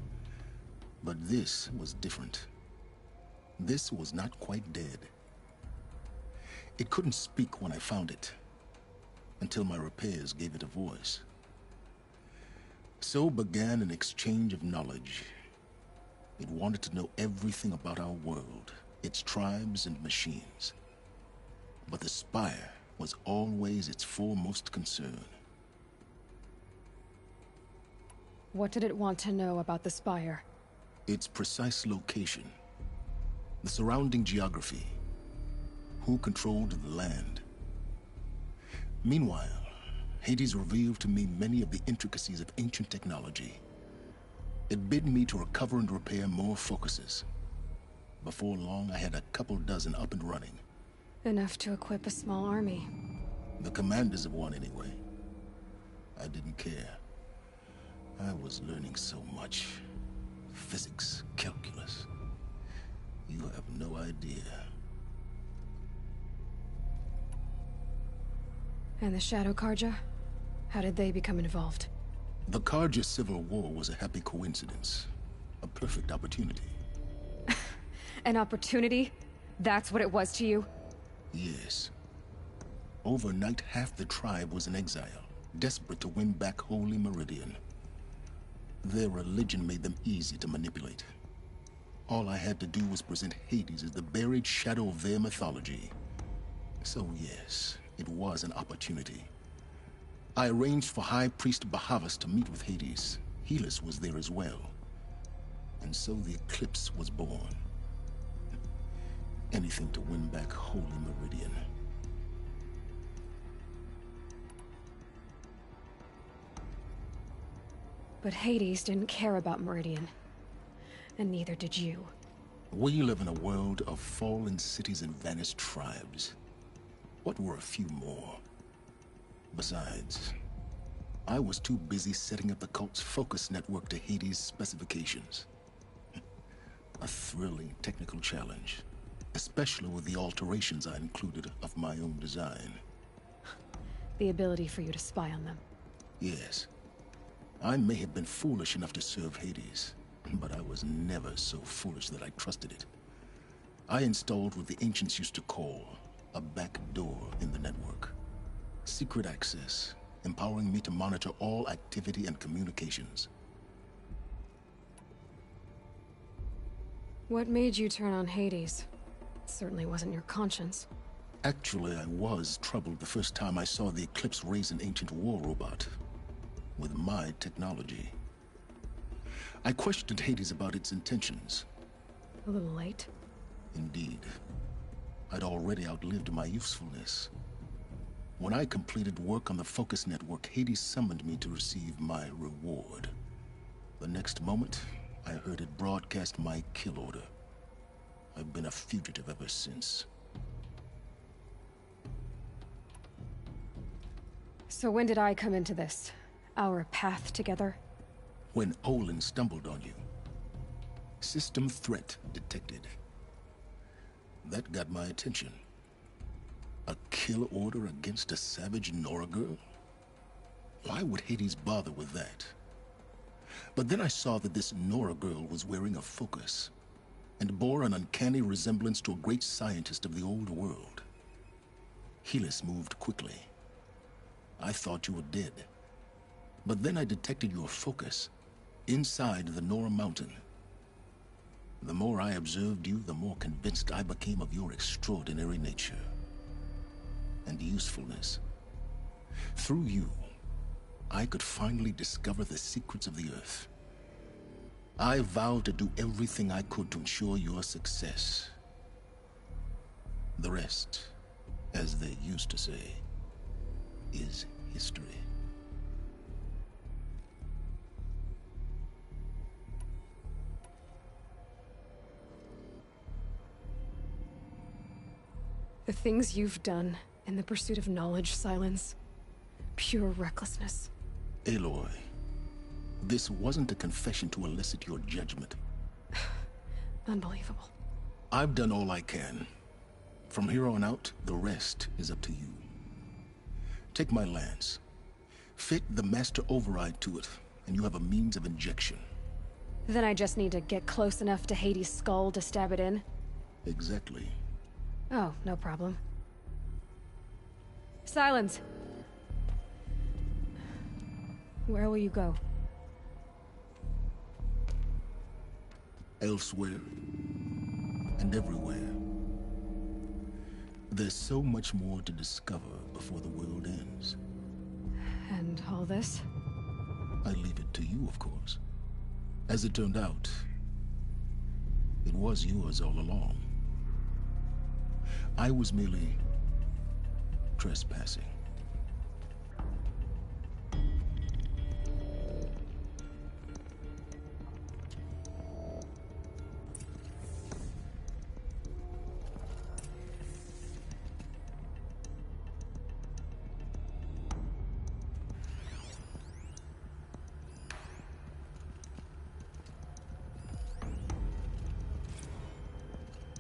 But this was different. This was not quite dead. It couldn't speak when I found it, until my repairs gave it a voice. So began an exchange of knowledge. It wanted to know everything about our world, its tribes and machines. But the Spire was always its foremost concern. What did it want to know about the Spire? Its precise location, the surrounding geography, who controlled the land. Meanwhile, Hades revealed to me many of the intricacies of ancient technology. It bid me to recover and repair more focuses. Before long, I had a couple dozen up and running. Enough to equip a small army. The commanders of one, anyway. I didn't care. I was learning so much. Physics, calculus. You have no idea. And the Shadow Karja? How did they become involved? The Karja Civil War was a happy coincidence. A perfect opportunity. An opportunity? That's what it was to you? Yes. Overnight, half the tribe was in exile, desperate to win back Holy Meridian. Their religion made them easy to manipulate. All I had to do was present Hades as the buried shadow of their mythology. So yes, it was an opportunity. I arranged for High Priest Bahavas to meet with Hades. Helis was there as well. And so the eclipse was born. Anything to win back Holy Meridian. But Hades didn't care about Meridian. And neither did you. We live in a world of fallen cities and vanished tribes. What were a few more? Besides, I was too busy setting up the cult's focus network to Hades' specifications. A thrilling technical challenge, especially with the alterations I included of my own design. The ability for you to spy on them. Yes. I may have been foolish enough to serve Hades, but I was never so foolish that I trusted it. I installed what the ancients used to call a back door in the network. Secret access, empowering me to monitor all activity and communications. What made you turn on Hades? It certainly wasn't your conscience. Actually, I was troubled the first time I saw the Eclipse raise an ancient war robot. With my technology. I questioned Hades about its intentions. A little late. Indeed. I'd already outlived my usefulness. When I completed work on the Focus Network, Hades summoned me to receive my reward. The next moment, I heard it broadcast my kill order. I've been a fugitive ever since. So when did I come into this? Our path together? When Olin stumbled on you. System threat detected. That got my attention. A kill order against a savage Nora girl? Why would Hades bother with that? But then I saw that this Nora girl was wearing a focus, and bore an uncanny resemblance to a great scientist of the old world. Helis moved quickly. I thought you were dead. But then I detected your focus, inside the Nora Mountain. The more I observed you, the more convinced I became of your extraordinary nature and usefulness. Through you, I could finally discover the secrets of the Earth. I vowed to do everything I could to ensure your success. The rest, as they used to say, is history. The things you've done in the pursuit of knowledge, Silence. Pure recklessness. Aloy, this wasn't a confession to elicit your judgment. Unbelievable. I've done all I can. From here on out, the rest is up to you. Take my lance. Fit the master override to it, and you have a means of injection. Then I just need to get close enough to Hades' skull to stab it in? Exactly. Oh, no problem. Silence. Where will you go? Elsewhere. And everywhere. There's so much more to discover before the world ends. And all this? I leave it to you, of course. As it turned out, it was yours all along. I was merely trespassing.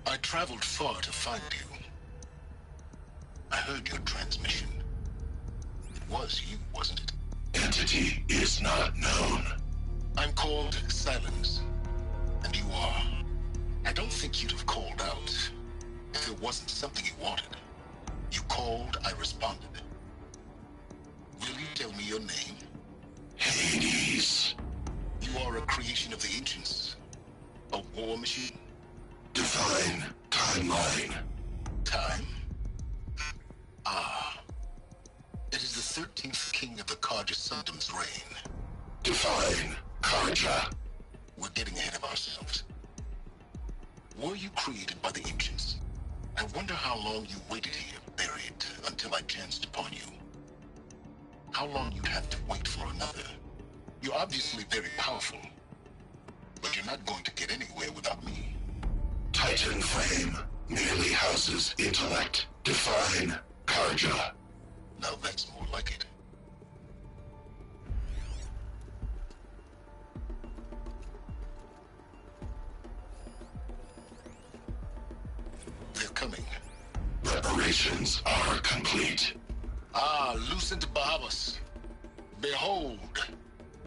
I traveled far to find you. I heard your transmission. It was you, wasn't it? Entity is not known. I'm called Silence, and you are. I don't think you'd have called out if it wasn't something you wanted. You called, I responded. Will you tell me your name? Hades. You are a creation of the ancients. A war machine? Define timeline. Time? Ah. It is the 13th king of the Karja Sundom's reign. Define Karja. We're getting ahead of ourselves. Were you created by the ancients? I wonder how long you waited here, buried, until I chanced upon you. How long you'd have to wait for another. You're obviously very powerful, but you're not going to get anywhere without me. Titan Flame merely houses intellect. Define Karja. Now that's more like it. They're coming. Preparations are complete. Ah, Lucent Bahavas. Behold,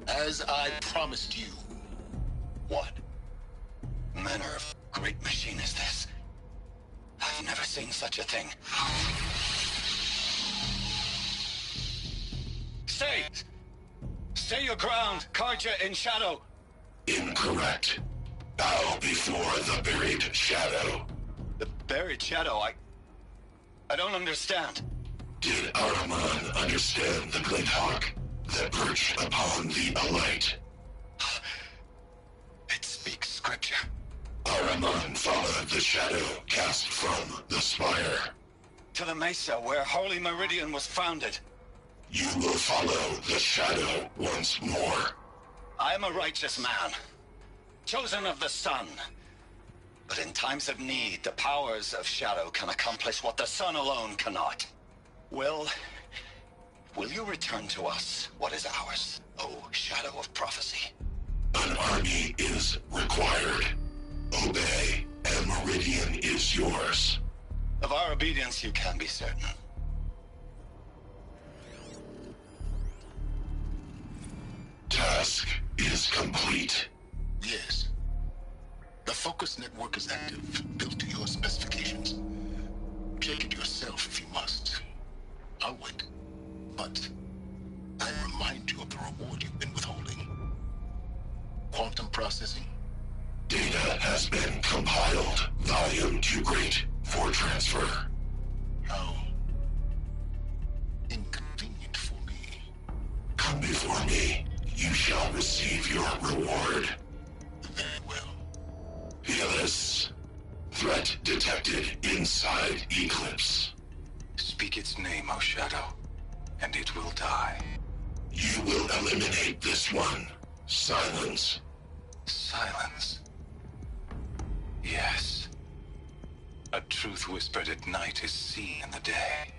as I promised you. What manner of great machine is this? I've never seen such a thing. Stay! Stay your ground, Karja in shadow! Incorrect. Bow before the buried shadow. The buried shadow? I don't understand. Did Araman understand the glint hawk that perched upon the alight? It speaks scripture. Araman followed the shadow cast from the spire. To the mesa where Holy Meridian was founded. You will follow the shadow once more. I am a righteous man, chosen of the sun. But in times of need, the powers of shadow can accomplish what the sun alone cannot. Will you return to us what is ours, O shadow of prophecy? An army is required. Obey, and Meridian is yours. Of our obedience you can be certain. Task is complete. Yes. The focus network is active, built to your specifications. Check it yourself if you must. I'll wait. But I remind you of the reward you've been withholding. Quantum processing? Data has been compiled. Volume too great for transfer. How inconvenient for me. Come before me. You shall receive your reward. Very well. Fearless. Threat detected inside Eclipse. Speak its name, O Shadow, and it will die. You will eliminate this one. Silence. Silence. Yes. A truth whispered at night is seen in the day.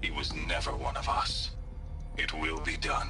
He was never one of us. It will be done.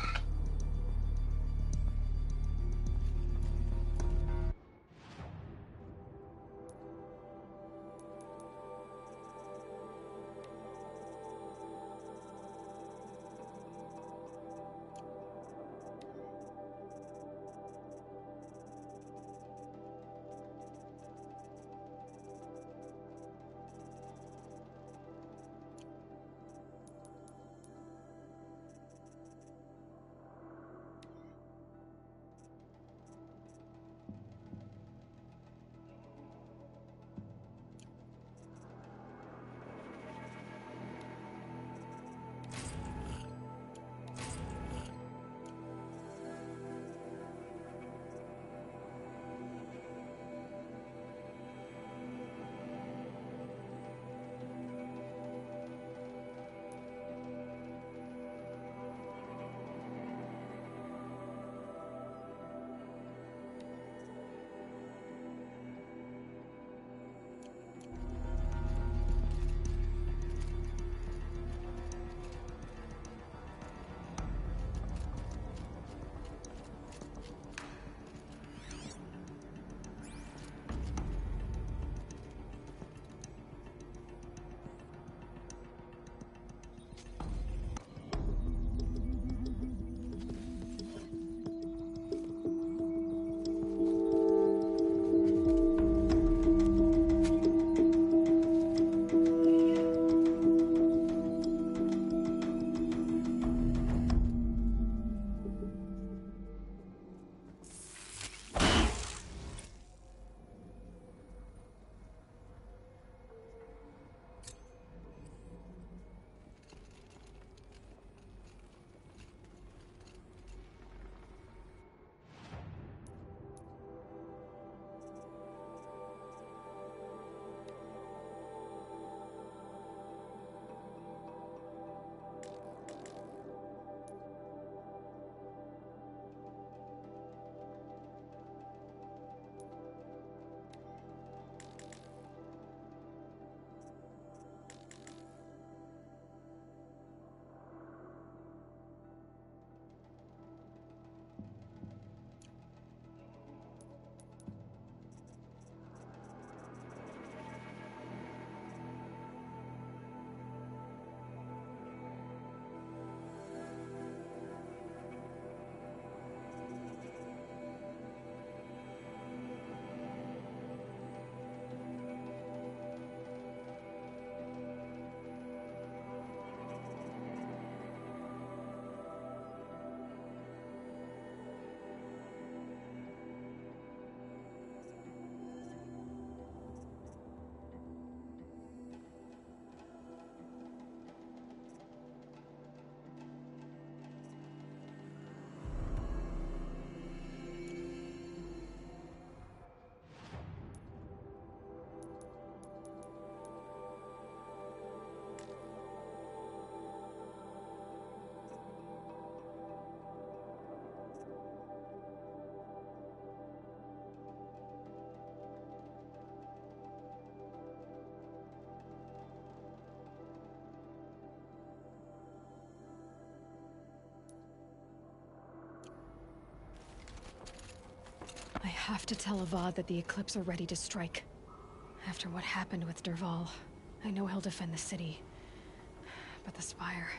have to tell Avad that the Eclipse are ready to strike. After what happened with Derval, I know he'll defend the city. But the Spire...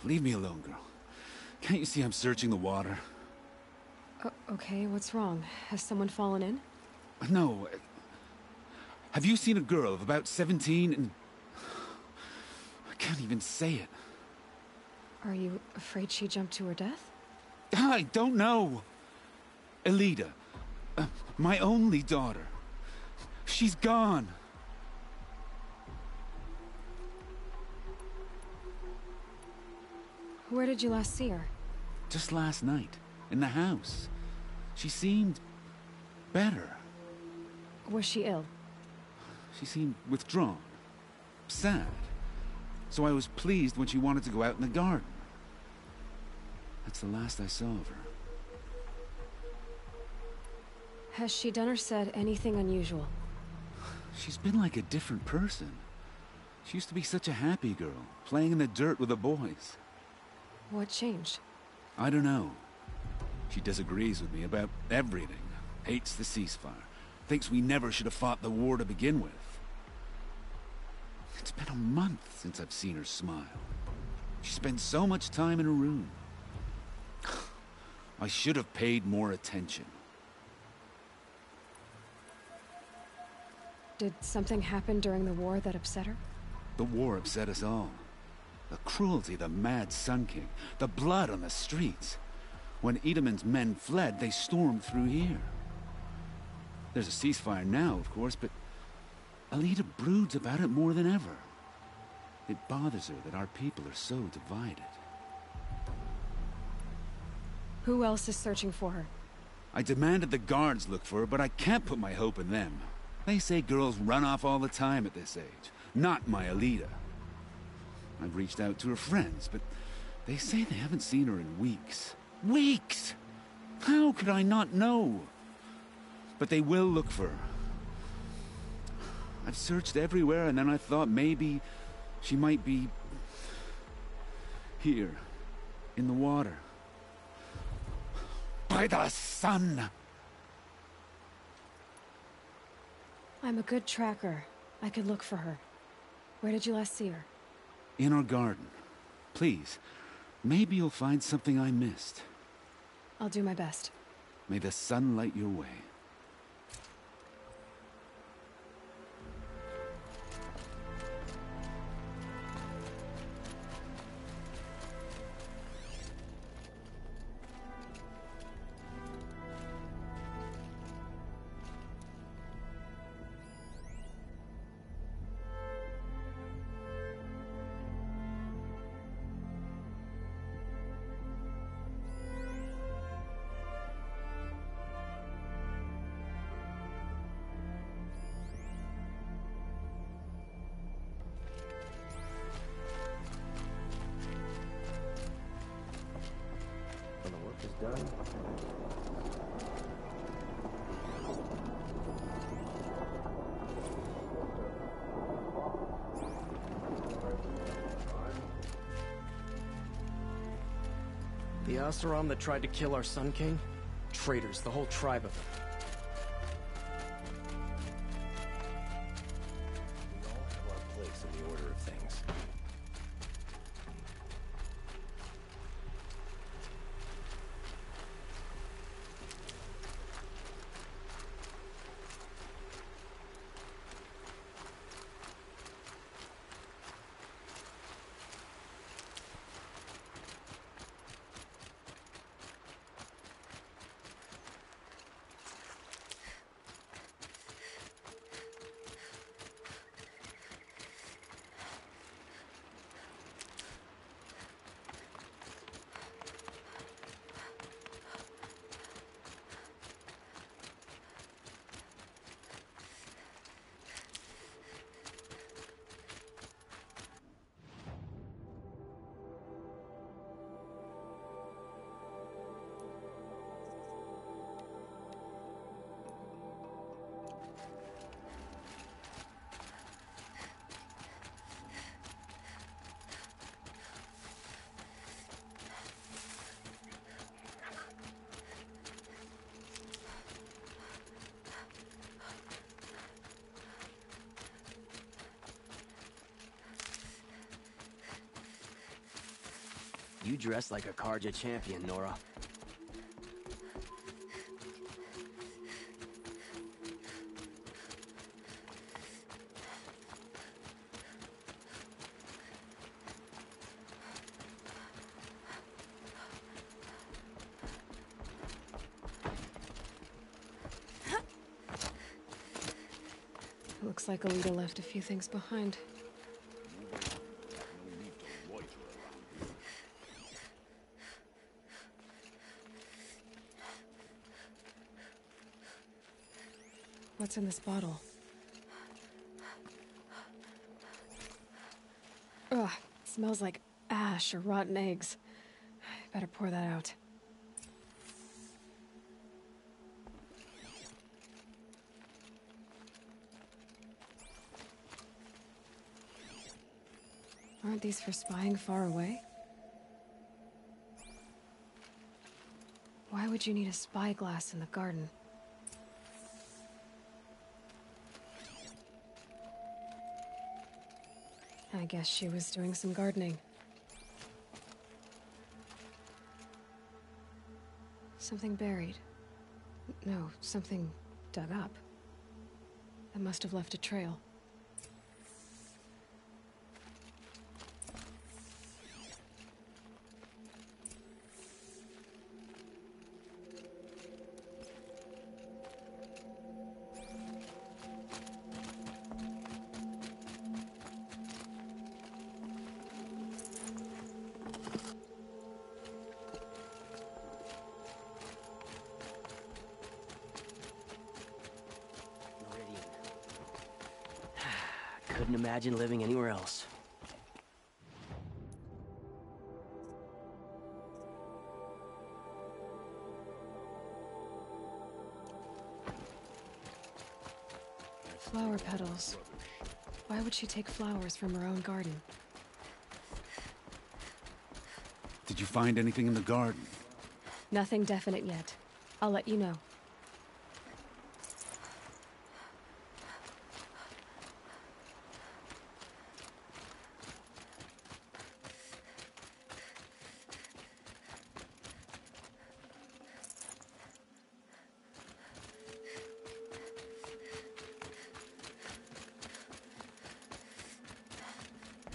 Leave me alone, girl. Can't you see I'm searching the water? Okay, what's wrong? Has someone fallen in? No. Have you seen a girl of about 17 and... I can't even say it. Are you afraid she jumped to her death? I don't know. Elida. My only daughter. She's gone. Where did you last see her? Just last night, in the house. She seemed... better. Was she ill? She seemed withdrawn. Sad. So I was pleased when she wanted to go out in the garden. That's the last I saw of her. Has she done or said anything unusual? She's been like a different person. She used to be such a happy girl, playing in the dirt with the boys. What changed? I don't know. She disagrees with me about everything. Hates the ceasefire. Thinks we never should have fought the war to begin with. It's been a month since I've seen her smile. She spends so much time in her room. I should have paid more attention. Did something happen during the war that upset her? The war upset us all. The cruelty of the mad Sun King. The blood on the streets. When Edamon's men fled, they stormed through here. There's a ceasefire now, of course, but Alita broods about it more than ever. It bothers her that our people are so divided. Who else is searching for her? I demanded the guards look for her, but I can't put my hope in them. They say girls run off all the time at this age. Not my Alita. I've reached out to her friends, but they say they haven't seen her in weeks. Weeks! How could I not know? But they will look for her. I've searched everywhere, and then I thought maybe she might be here, in the water. By the sun! I'm a good tracker. I could look for her. Where did you last see her? In our garden. Please, maybe you'll find something I missed. I'll do my best. May the sun light your way. The Oseram that tried to kill our Sun King? Traitors, the whole tribe of them. We all have our place in the order of things. You dress like a Karja champion, Nora. Looks like Alita left a few things behind. What's in this bottle? Ugh, it smells like ash or rotten eggs. Better pour that out. Aren't these for spying far away? Why would you need a spyglass in the garden? I guess she was doing some gardening. Something buried. No, something dug up. That must have left a trail. Couldn't imagine living anywhere else. Flower petals. Why would she take flowers from her own garden? Did you find anything in the garden? Nothing definite yet. I'll let you know.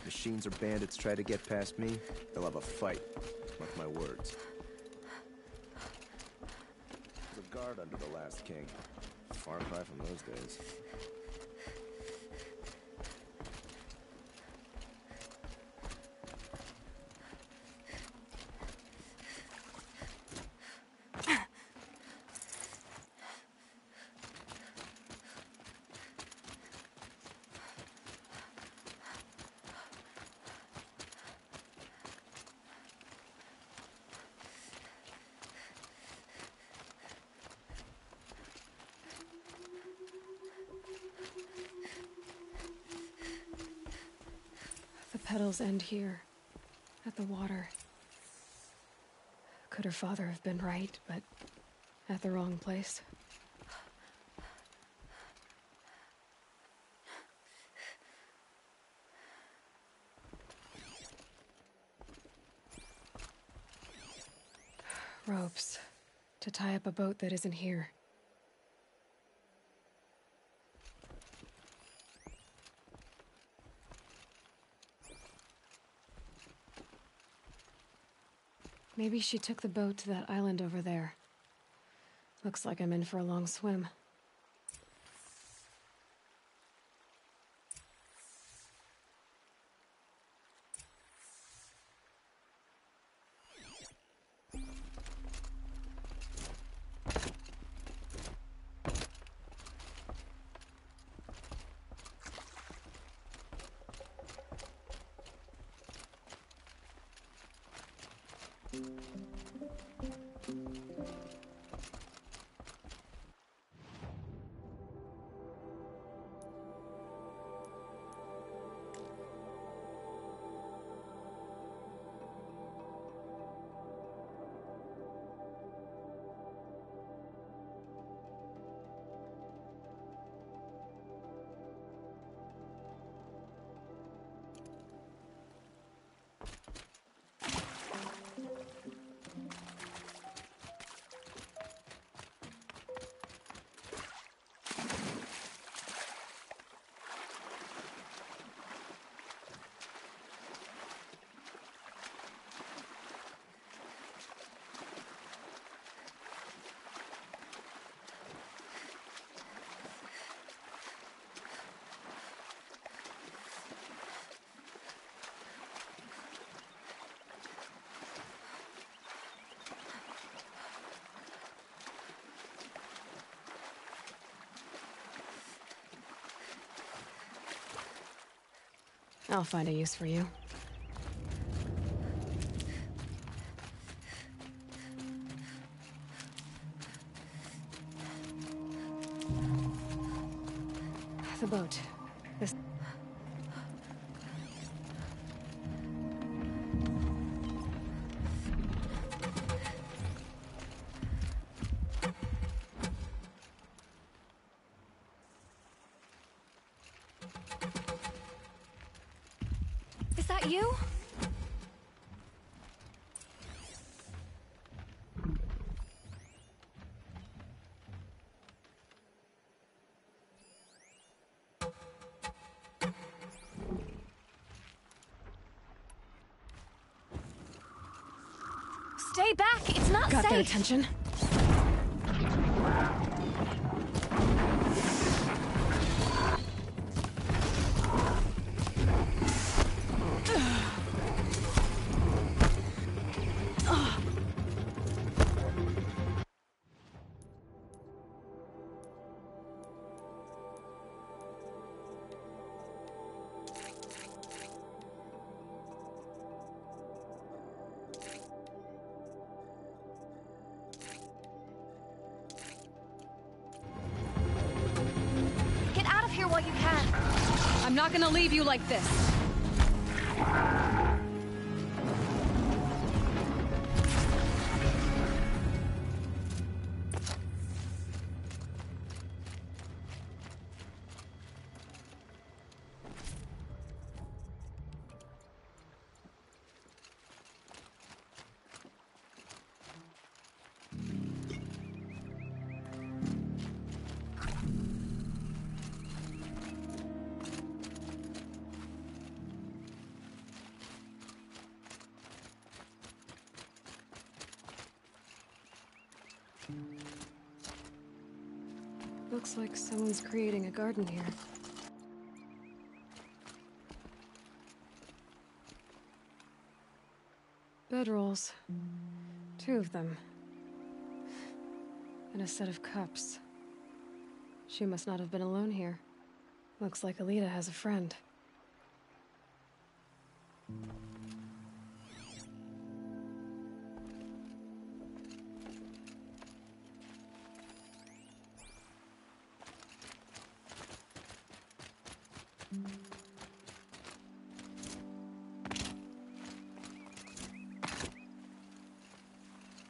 Machines or bandits try to get past me, they'll have a fight. Mark my words. There's a guard under the last king. Far cry from those days. The petals end here, at the water. Could her father have been right, but at the wrong place? Ropes, to tie up a boat that isn't here. Maybe she took the boat to that island over there. Looks like I'm in for a long swim. I'll find a use for you. The boat. This... Is that you? Stay back! It's not safe! Got their attention. all you can. I'm not gonna leave you like this. Looks like someone's creating a garden here. Bedrolls. 2 of them. And a set of cups. She must not have been alone here. Looks like Alita has a friend.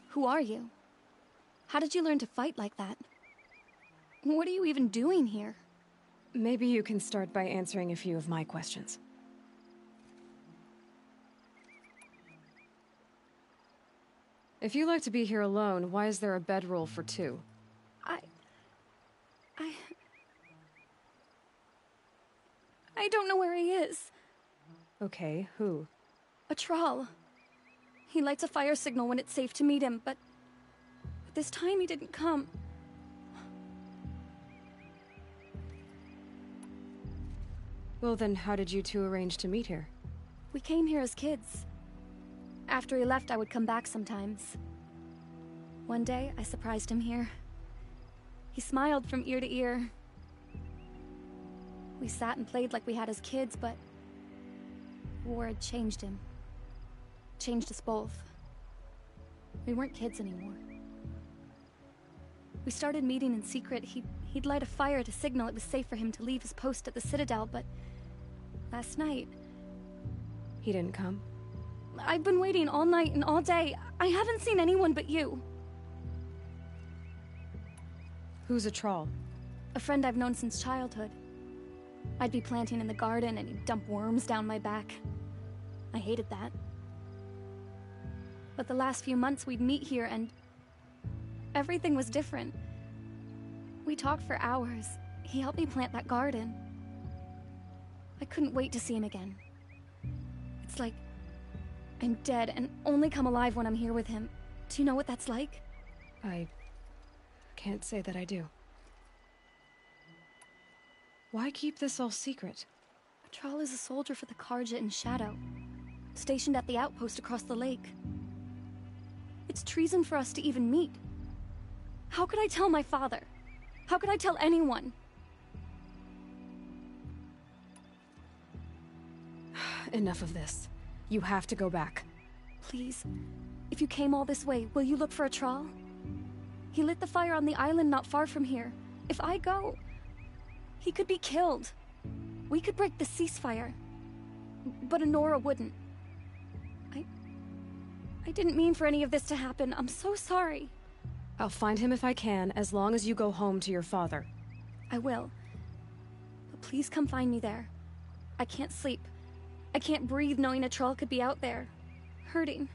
Who are you? How did you learn to fight like that? What are you even doing here? Maybe you can start by answering a few of my questions. If you like to be here alone, why is there a bedroll for 2? I don't know where he is. Okay, who? A troll. He lights a fire signal when it's safe to meet him, but this time he didn't come. Well then, how did you 2 arrange to meet here? We came here as kids. After he left, I would come back sometimes. One day, I surprised him here. He smiled from ear to ear. We sat and played like we had as kids, but war had changed him. Changed us both. We weren't kids anymore. We started meeting in secret. He'd light a fire to signal it was safe for him to leave his post at the Citadel, but last night... He didn't come? I've been waiting all night and all day. I haven't seen anyone but you. Who's a troll? A friend I've known since childhood. I'd be planting in the garden and he'd dump worms down my back. I hated that. But the last few months we'd meet here and everything was different. We talked for hours. He helped me plant that garden. I couldn't wait to see him again. It's like I'm dead and only come alive when I'm here with him. Do you know what that's like? I can't say that I do. Why keep this all secret? Patral is a soldier for the Karja in Shadow, stationed at the outpost across the lake. It's treason for us to even meet. How could I tell my father? How could I tell anyone? Enough of this. You have to go back. Please, if you came all this way, will you look for a Tral? He lit the fire on the island not far from here. If I go, he could be killed. We could break the ceasefire. But Honora wouldn't. I didn't mean for any of this to happen. I'm so sorry. I'll find him if I can, as long as you go home to your father. I will. But please come find me there. I can't sleep. I can't breathe knowing a troll could be out there, hurting.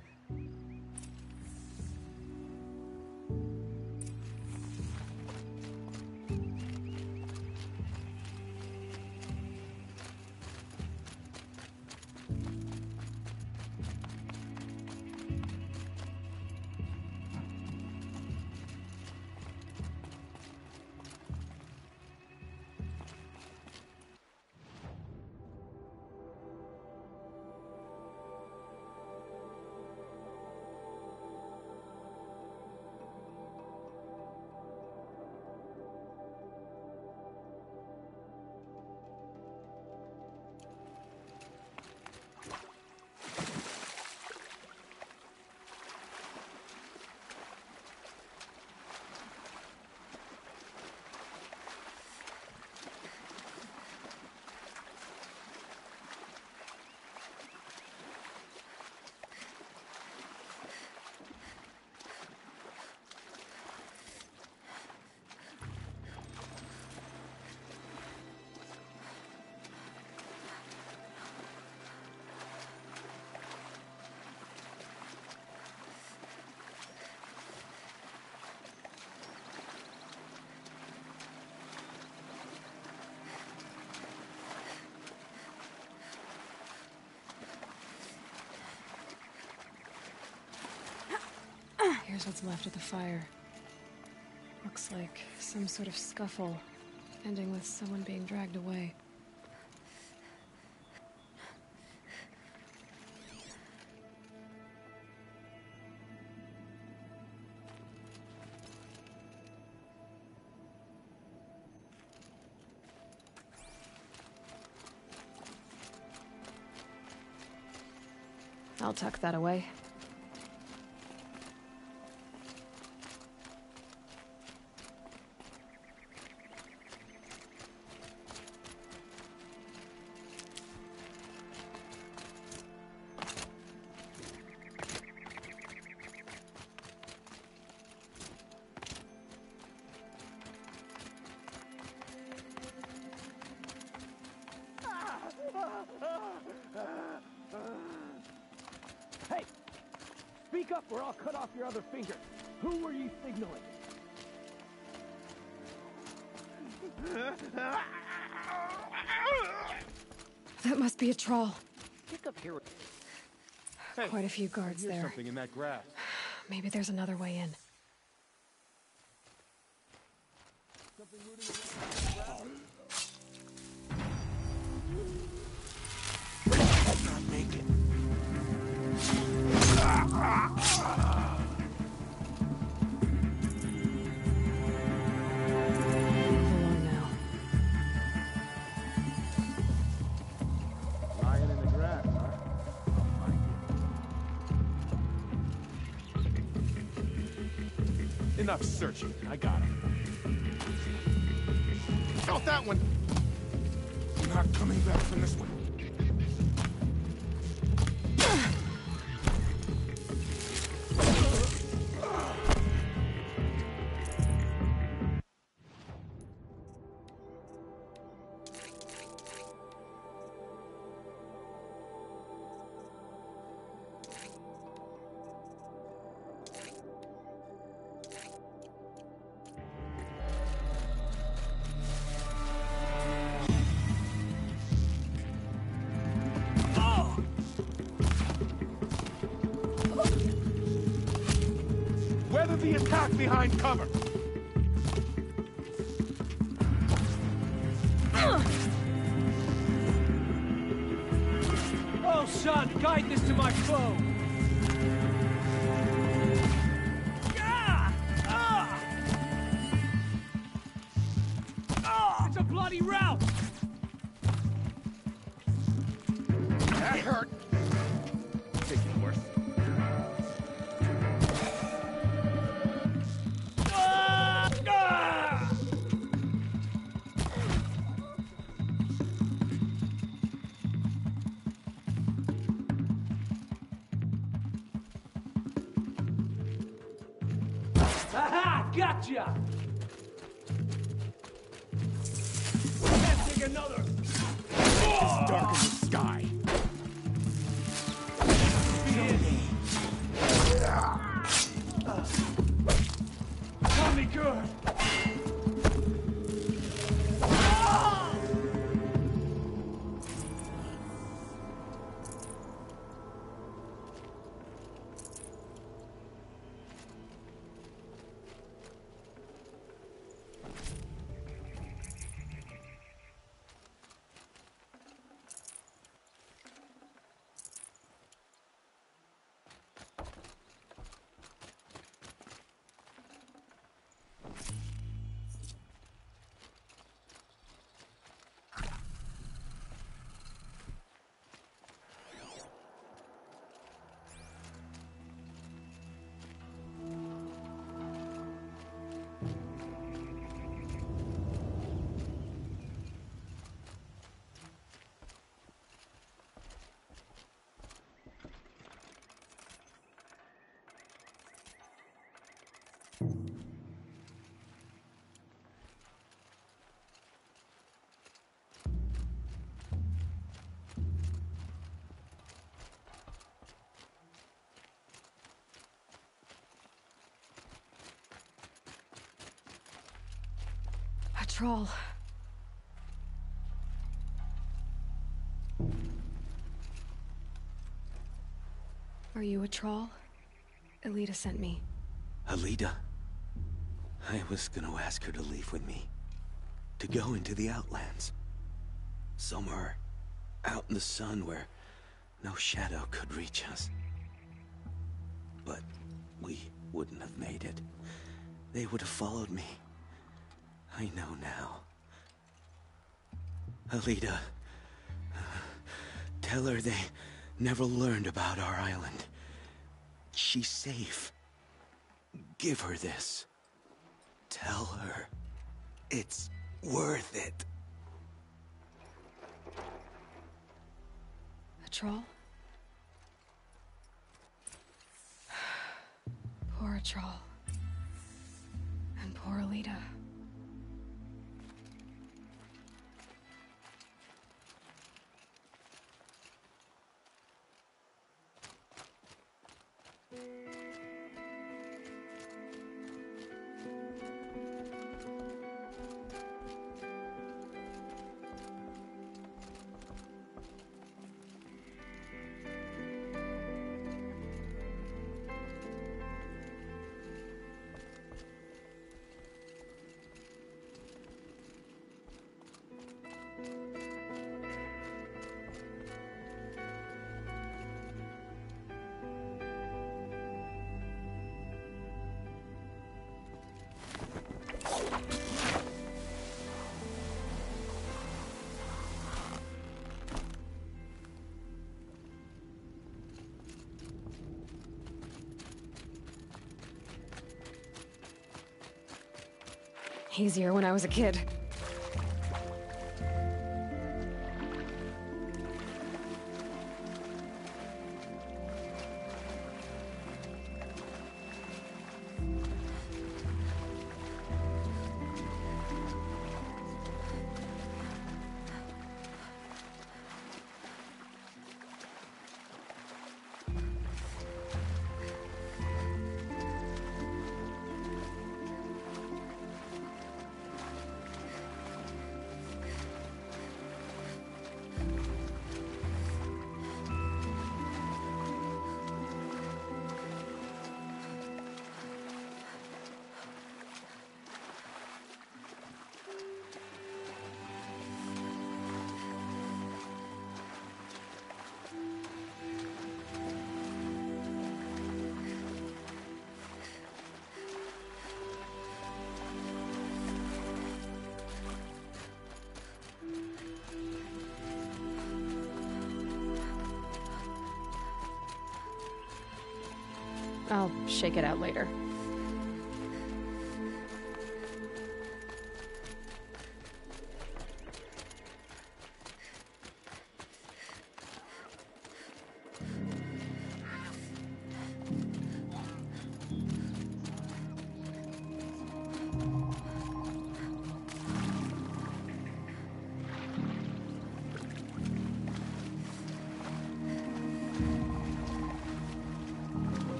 Here's what's left of the fire. Looks like some sort of scuffle, ending with someone being dragged away. I'll tuck that away. Hey! Speak up or I'll cut off your other finger. Who were you signaling? That must be a trawl. Pick up here. Quite a few guards There's there. something in that grass. Maybe there's another way in. Not make it. Lying in the grass, huh? I'll find you. Enough searching. I got him. Felt that one. Not coming back from this one. Weather the attack behind cover. Oh, son, guide this to my foe. It's a bloody rout. That hurt. Take it worse. Aha! Gotcha! Can't take another! It's dark in the sky. Tommy good! A troll. Are you a troll? Elita sent me. Alida. I was gonna ask her to leave with me. To go into the Outlands. Somewhere out in the sun where no shadow could reach us. But we wouldn't have made it. They would have followed me. I know now. Alida, tell her they never learned about our island. She's safe. Give her this. Tell her it's worth it. A troll? Poor troll. And poor Alida. Easier when I was a kid. I'll shake it out later.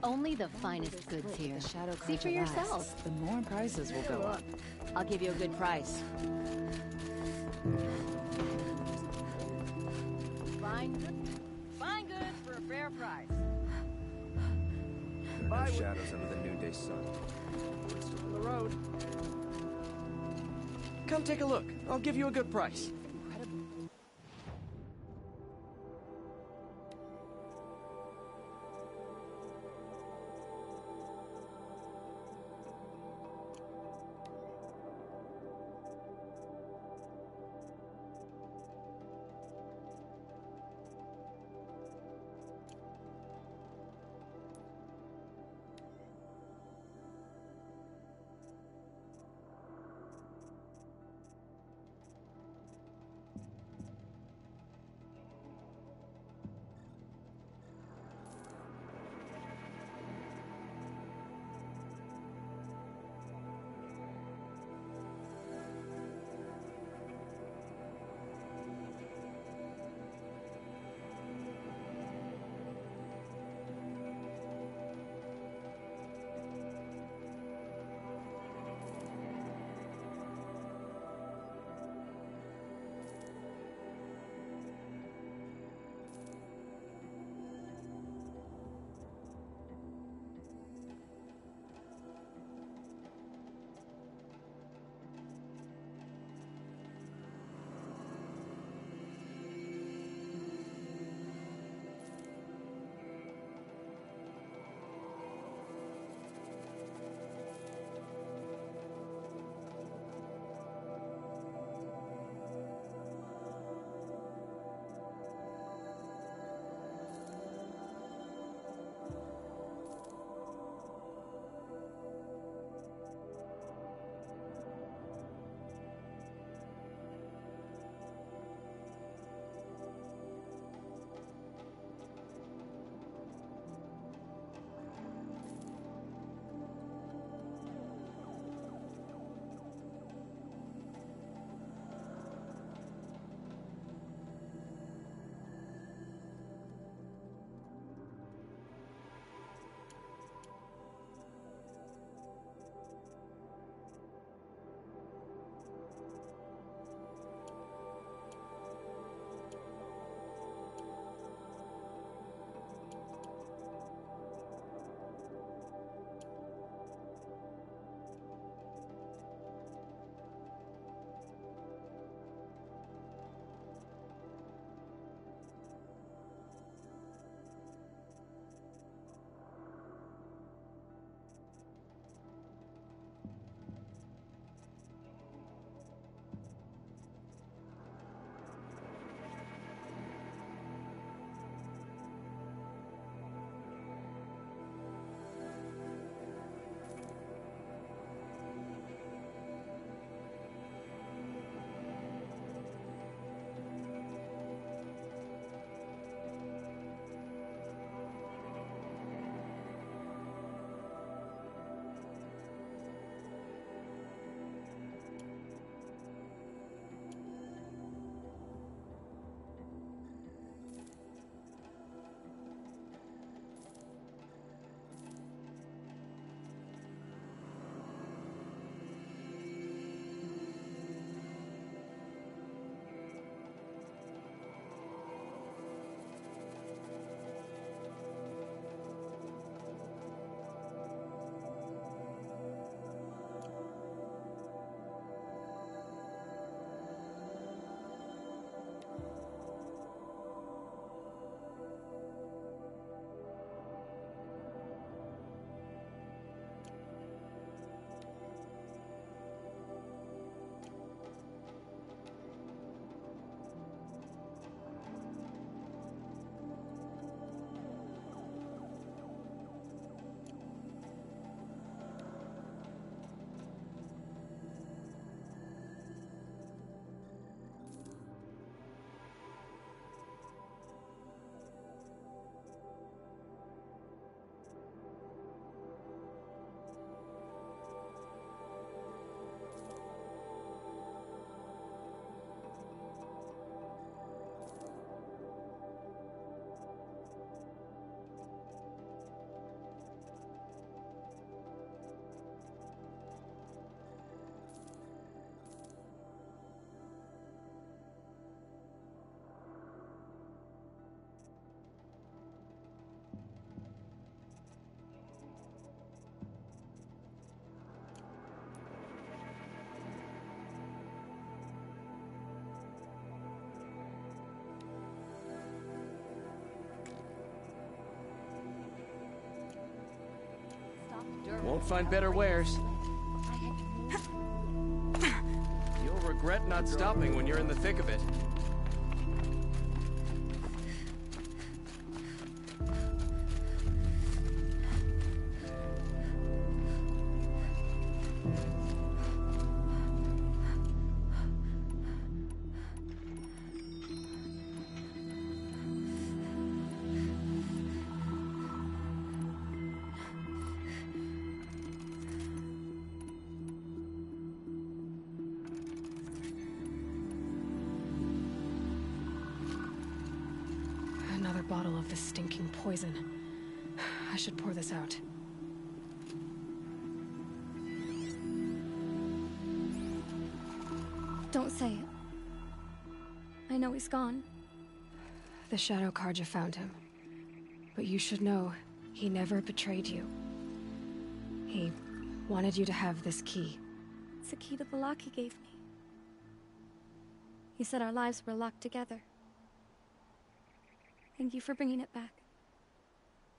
Only the finest goods here. The shadow See for culture lasts, yourself. the more prices will go up. I'll give you a good price. Fine goods for a fair price. No shadows under the noonday sun. On the road. Come take a look. I'll give you a good price. Won't find better wares. You'll regret not stopping when you're in the thick of it. Another bottle of this stinking poison. I should pour this out. Don't say it. I know he's gone. The Shadow Carja found him. But you should know, he never betrayed you. He wanted you to have this key. It's a key to the lock he gave me. He said our lives were locked together. Thank you for bringing it back.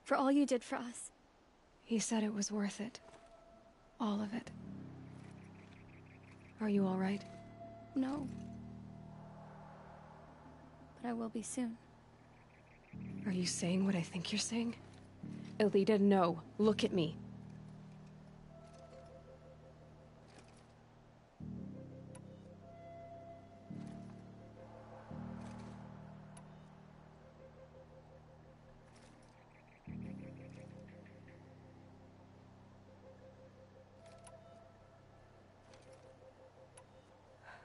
For all you did for us. He said it was worth it. All of it. Are you all right? No. But I will be soon. Are you saying what I think you're saying? Elita, no. Look at me.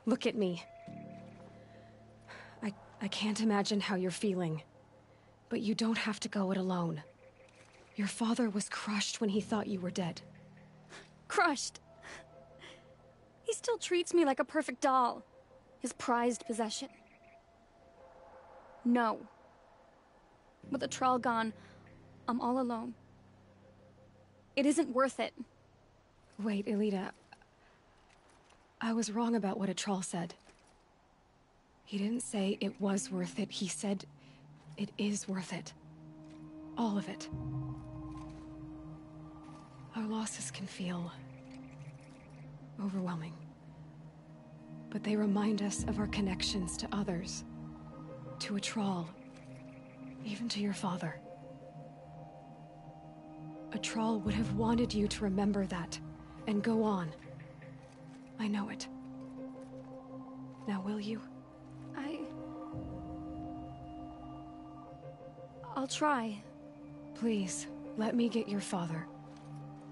Look at me. I can't imagine how you're feeling. But you don't have to go it alone. Your father was crushed when he thought you were dead. Crushed? He still treats me like a perfect doll. His prized possession. No. With the Trawl gone, I'm all alone. It isn't worth it. Wait, Elita. I was wrong about what a Trawl said. He didn't say it was worth it. He said it is worth it. All of it. Our losses can feel overwhelming. But they remind us of our connections to others. To a Trawl. Even to your father. A Trawl would have wanted you to remember that and go on. I know it. Now will you? I'll try. Please, let me get your father.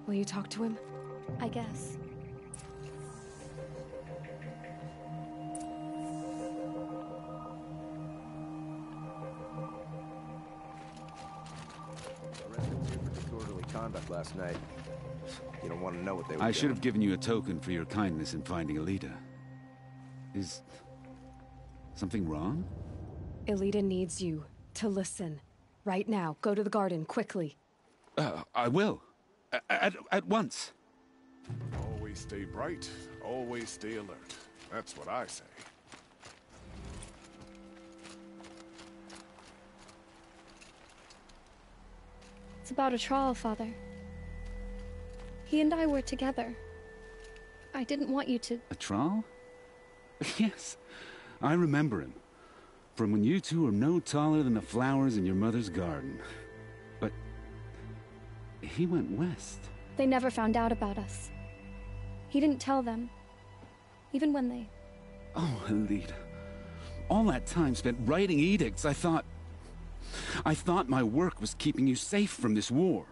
Will you talk to him? I guess. Arrested you for disorderly conduct last night. You don't want to know what they were I should doing. have given you a token for your kindness in finding Elita. Is something wrong? Elita needs you to listen. Right now. Go to the garden, quickly. I will. At once. Always stay bright, always stay alert. That's what I say. It's about a Trawl, Father. He and I were together. I didn't want you to... A Trawl? Yes, I remember him. From when you two were no taller than the flowers in your mother's garden. But he went west. They never found out about us. He didn't tell them. Even when they... Oh, Elita. All that time spent writing edicts, I thought my work was keeping you safe from this war.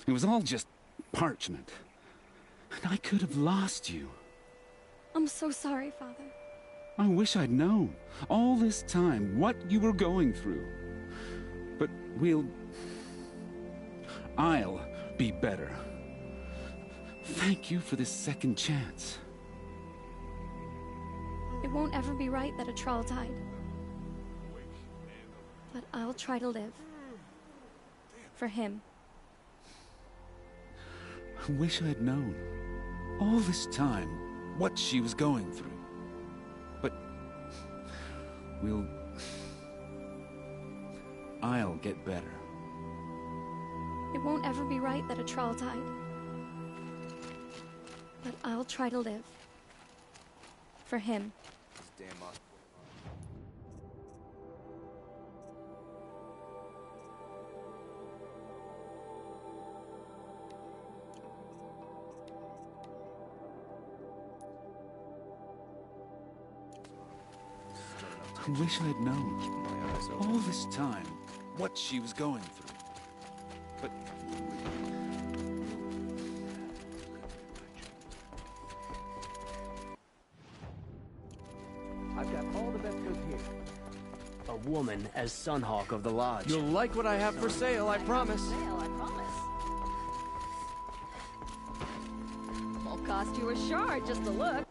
It was all just parchment. And I could have lost you. I'm so sorry, Father. I wish I'd known, all this time, what you were going through. But I'll be better. Thank you for this second chance. It won't ever be right that a Trawl died. But I'll try to live. For him. I wish I'd known, all this time, what she was going through. I'll get better. It won't ever be right that a Trawl died. But I'll try to live. For him. Damn up. I wish I'd known, all this time, what she was going through. But... I've got all the best goods here. A woman as Sunhawk of the Lodge. You'll like what I have for sale, I promise. Won't cost you a shard just to look.